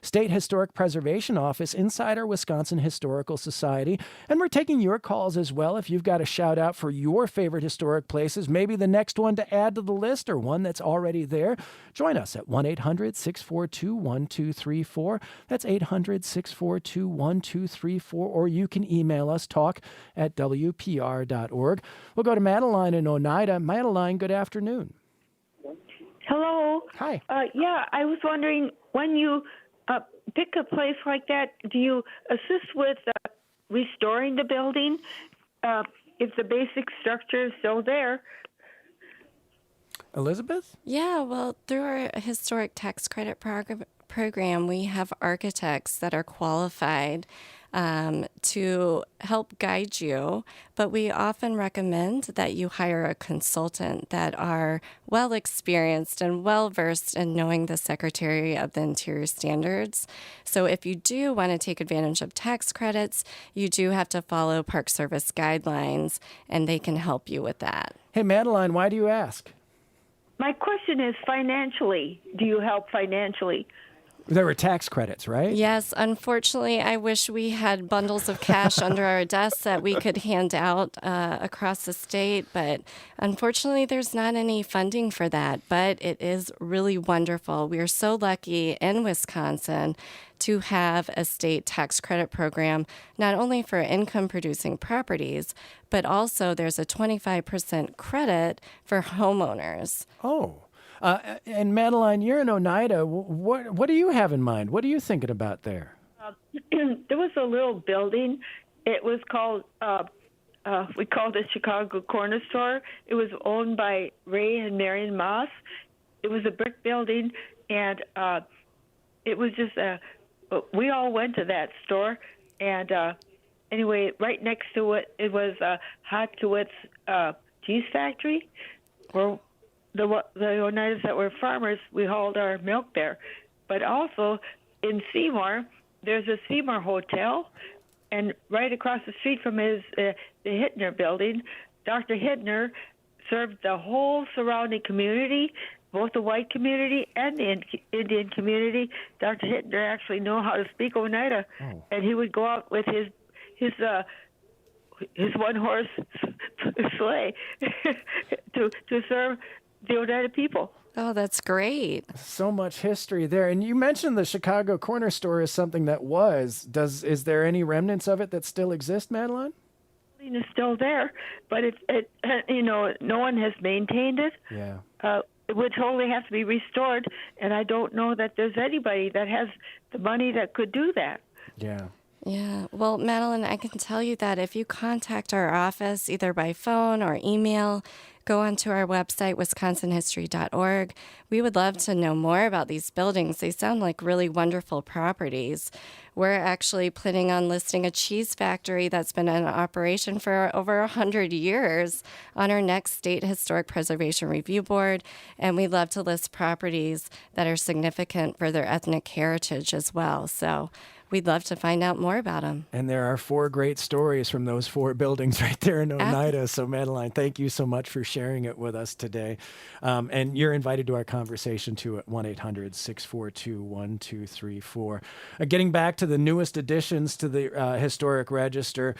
State Historic Preservation Office inside our Wisconsin Historical Society. And we're taking your calls as well. If you've got a shout out for your favorite historic places, maybe the next one to add to the list or one that's already there, join us at 1-800-642-1234. That's 800-642-1234. Or you can email us, talk@wpr.org. We'll go to Madeline in Oneida. Madeline, good afternoon. Hello. Hi. Yeah, I was wondering, when you pick a place like that, do you assist with restoring the building if the basic structure is still there? Elizabeth? Yeah, well, through our historic tax credit program, we have architects that are qualified to help guide you, but we often recommend that you hire a consultant that are well experienced and well versed in knowing the Secretary of the Interior standards. So if you do want to take advantage of tax credits, you do have to follow Park Service guidelines, and they can help you with that. Hey, Madeline, why do you ask? My question is financially. Do you help financially? There were tax credits, right? Yes, unfortunately, I wish we had bundles of cash under our desks that we could hand out across the state, but unfortunately, there's not any funding for that. But it is really wonderful. We are so lucky in Wisconsin to have a state tax credit program, not only for income-producing properties, but also there's a 25% credit for homeowners. Oh. And Madeline, you're in Oneida. What do you have in mind? What are you thinking about there? There was a little building. It was called, we called it Chicago Corner Store. It was owned by Ray and Marion Moss. It was a brick building, and it was just, we all went to that store. And anyway, right next to it, it was Hot Kiewitz cheese factory, where the Oneidas that were farmers, we hauled our milk there. But also in Seymour, there's a Seymour Hotel, and right across the street from his the Hittner building, Dr. Hittner served the whole surrounding community, both the white community and the Indian community. Dr. Hittner actually knew how to speak Oneida, and he would go out with his one-horse sleigh to serve the Oneida people. Oh, that's great. So much history there. And you mentioned the Chicago Corner Store is something that was. Is there any remnants of it that still exist, Madeline? The building is still there, but it no one has maintained it. Yeah. It would totally have to be restored, and I don't know that there's anybody that has the money that could do that. Yeah. Yeah. Well, Madeline, I can tell you that if you contact our office either by phone or email, go onto our website, wisconsinhistory.org. We would love to know more about these buildings. They sound like really wonderful properties. We're actually planning on listing a cheese factory that's been in operation for over 100 years on our next State Historic Preservation Review Board. And we'd love to list properties that are significant for their ethnic heritage as well. So we'd love to find out more about them. And there are 4 great stories from those 4 buildings right there in Oneida. So, Madeline, thank you so much for sharing it with us today. And you're invited to our conversation, too, at 1-800-642-1234. Getting back to the newest additions to the Historic Register,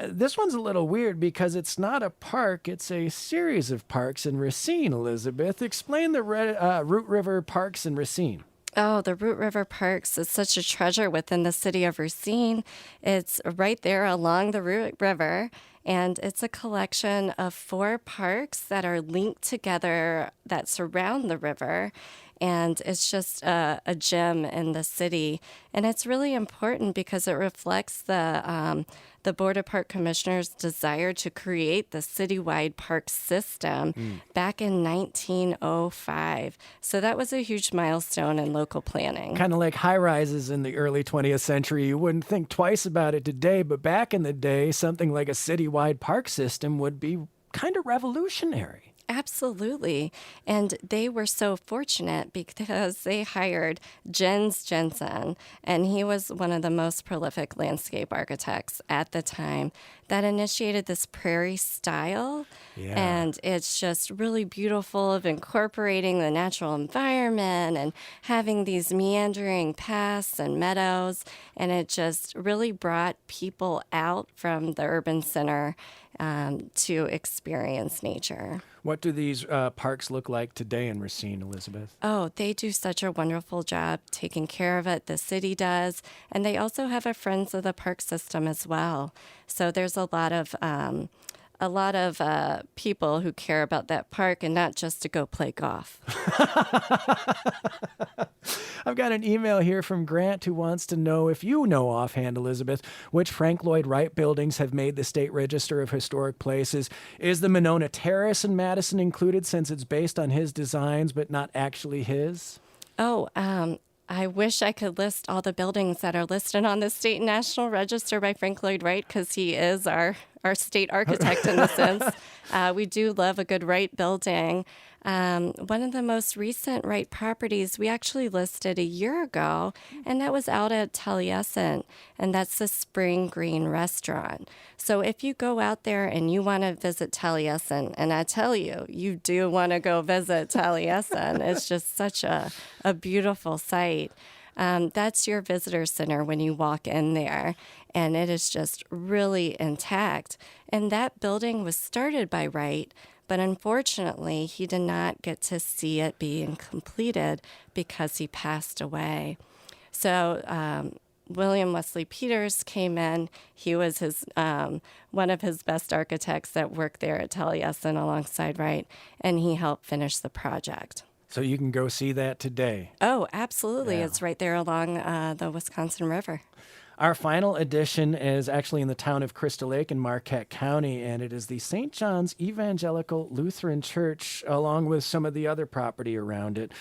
this one's a little weird because it's not a park. It's a series of parks in Racine, Elizabeth. Explain the Root River Parks in Racine. Oh, the Root River Parks is such a treasure within the city of Racine. It's right there along the Root River, and it's a collection of 4 parks that are linked together that surround the river. And it's just a gem in the city. And it's really important because it reflects the Board of Park Commissioners' desire to create the citywide park system back in 1905. So that was a huge milestone in local planning. Kind of like high-rises in the early 20th century. You wouldn't think twice about it today, but back in the day, something like a citywide park system would be kind of revolutionary. Absolutely. And they were so fortunate because they hired Jens Jensen, and he was one of the most prolific landscape architects at the time that initiated this prairie style. Yeah. And it's just really beautiful of incorporating the natural environment and having these meandering paths and meadows. And it just really brought people out from the urban center to experience nature. What do these parks look like today in Racine, Elizabeth? Oh, they do such a wonderful job taking care of it. The city does. And they also have a Friends of the Park system as well. So there's a lot of people who care about that park and not just to go play golf. I've got an email here from Grant who wants to know if you know offhand, Elizabeth, which Frank Lloyd Wright buildings have made the State Register of Historic Places. Is the Monona Terrace in Madison included since it's based on his designs but not actually his? Oh, I wish I could list all the buildings that are listed on the State and National Register by Frank Lloyd Wright because he is our state architect in the sense. We do love a good Wright building. One of the most recent Wright properties we actually listed a year ago, and that was out at Taliesin, and that's the Spring Green Restaurant. So if you go out there and you want to visit Taliesin, and I tell you, you do want to go visit Taliesin. It's just such a beautiful site. That's your visitor center when you walk in there, and it is just really intact. And that building was started by Wright, but unfortunately, he did not get to see it being completed because he passed away. So William Wesley Peters came in. He was one of his best architects that worked there at Taliesin alongside Wright, and he helped finish the project. So you can go see that today. Oh, absolutely. Yeah. It's right there along the Wisconsin River. Our final edition is actually in the town of Crystal Lake in Marquette County, and it is the St. John's Evangelical Lutheran Church, along with some of the other property around it.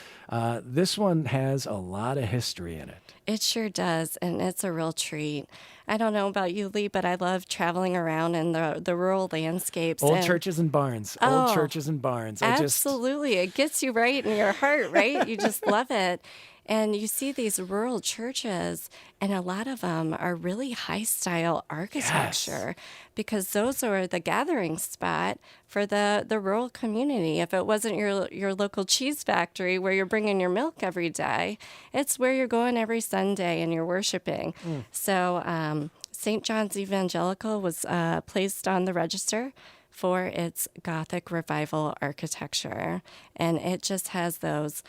This one has a lot of history in it. It sure does, and it's a real treat. I don't know about you, Lee, but I love traveling around in the rural landscapes. Old churches and barns. Old churches and barns. Absolutely. It gets you right in your heart, right? You just love it. And you see these rural churches, and a lot of them are really high-style architecture because those are the gathering spot for the rural community. If it wasn't your local cheese factory where you're bringing your milk every day, it's where you're going every Sunday and you're worshiping. So St. John's Evangelical was placed on the register for its Gothic Revival architecture, and it just has those...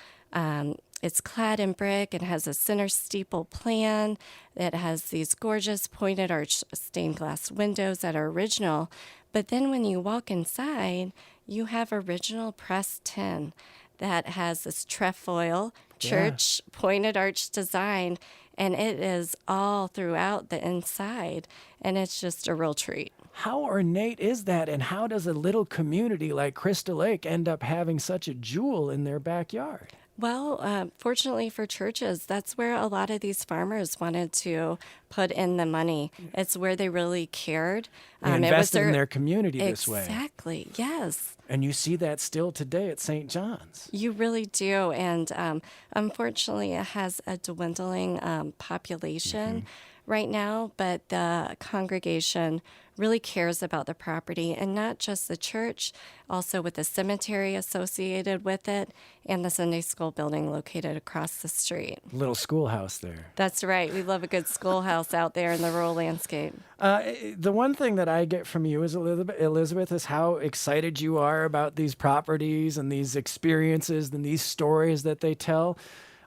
It's clad in brick. It has a center steeple plan. It has these gorgeous pointed arch stained glass windows that are original. But then when you walk inside, you have original pressed tin that has this trefoil church pointed arch design. And it is all throughout the inside. And it's just a real treat. How ornate is that? And how does a little community like Crystal Lake end up having such a jewel in their backyard? Well, fortunately for churches, that's where a lot of these farmers wanted to put in the money. It's where they really cared. They invested in their community this way. Exactly, yes. And you see that still today at St. John's. You really do. And unfortunately, it has a dwindling population right now, but the congregation really cares about the property, and not just the church, also with the cemetery associated with it and the Sunday school building located across the street. Little schoolhouse there. That's right. We love a good schoolhouse out there in the rural landscape. The one thing that I get from you is, Elizabeth, is how excited you are about these properties and these experiences and these stories that they tell.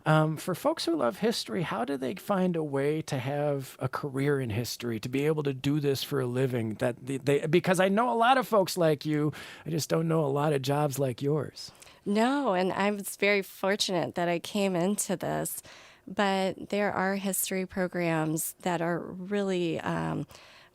For folks who love history, how do they find a way to have a career in history, to be able to do this for a living? Because I know a lot of folks like you, I just don't know a lot of jobs like yours. No, and I was very fortunate that I came into this, but there are history programs that are really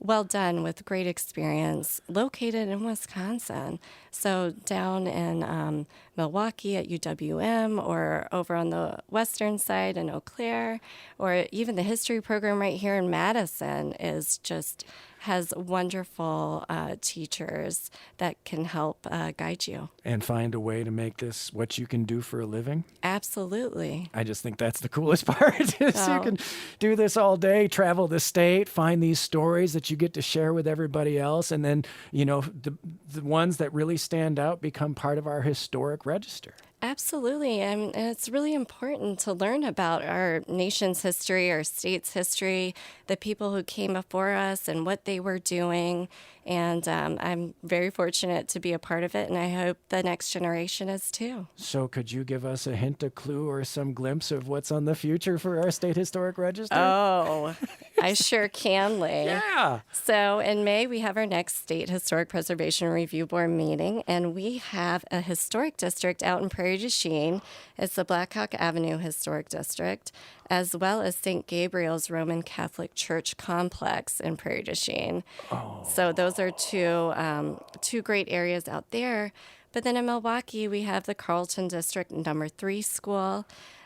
well done with great experience located in Wisconsin. So down in Milwaukee at UWM, or over on the western side in Eau Claire, or even the history program right here in Madison is just has wonderful teachers that can help guide you. And find a way to make this what you can do for a living? Absolutely. I just think that's the coolest part is you Oh. can do this all day, travel the state, find these stories that you get to share with everybody else, and then, the ones that really stand out become part of our historic register. Absolutely. And it's really important to learn about our nation's history, our state's history, the people who came before us and what they were doing. And I'm very fortunate to be a part of it, and I hope the next generation is too. So could you give us a hint, a clue, or some glimpse of what's on the future for our state historic register? Oh, I sure can, Lee. Yeah. So in May, we have our next State Historic Preservation Review Board meeting, and we have a historic district out in Prairie du Chien. It's the Blackhawk Avenue Historic District, as well as St. Gabriel's Roman Catholic Church Complex in Prairie du Chien. Oh. So those are two great areas out there. But then in Milwaukee, we have the Carlton District number 3 school.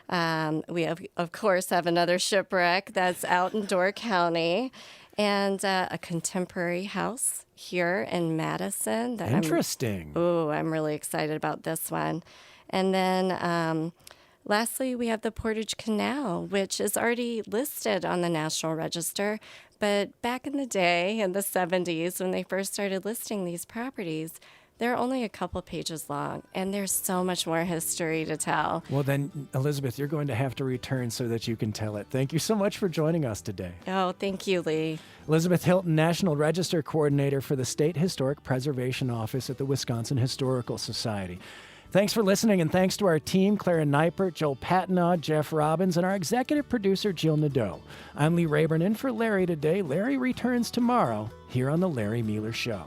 We have, of course, have another shipwreck that's out in Door County, and a contemporary house here in Madison. Interesting. I'm really excited about this one. And then lastly, we have the Portage Canal, which is already listed on the National Register. But back in the day, in the 70s, when they first started listing these properties, they're only a couple pages long, and there's so much more history to tell. Well, then, Elizabeth, you're going to have to return so that you can tell it. Thank you so much for joining us today. Oh, thank you, Lee. Elizabeth Hilton, National Register Coordinator for the State Historic Preservation Office at the Wisconsin Historical Society. Thanks for listening, and thanks to our team, Clara Neipert, Joel Patnaud, Jeff Robbins, and our executive producer, Jill Nadeau. I'm Lee Rayburn in for Larry today. Larry returns tomorrow here on The Larry Mueller Show.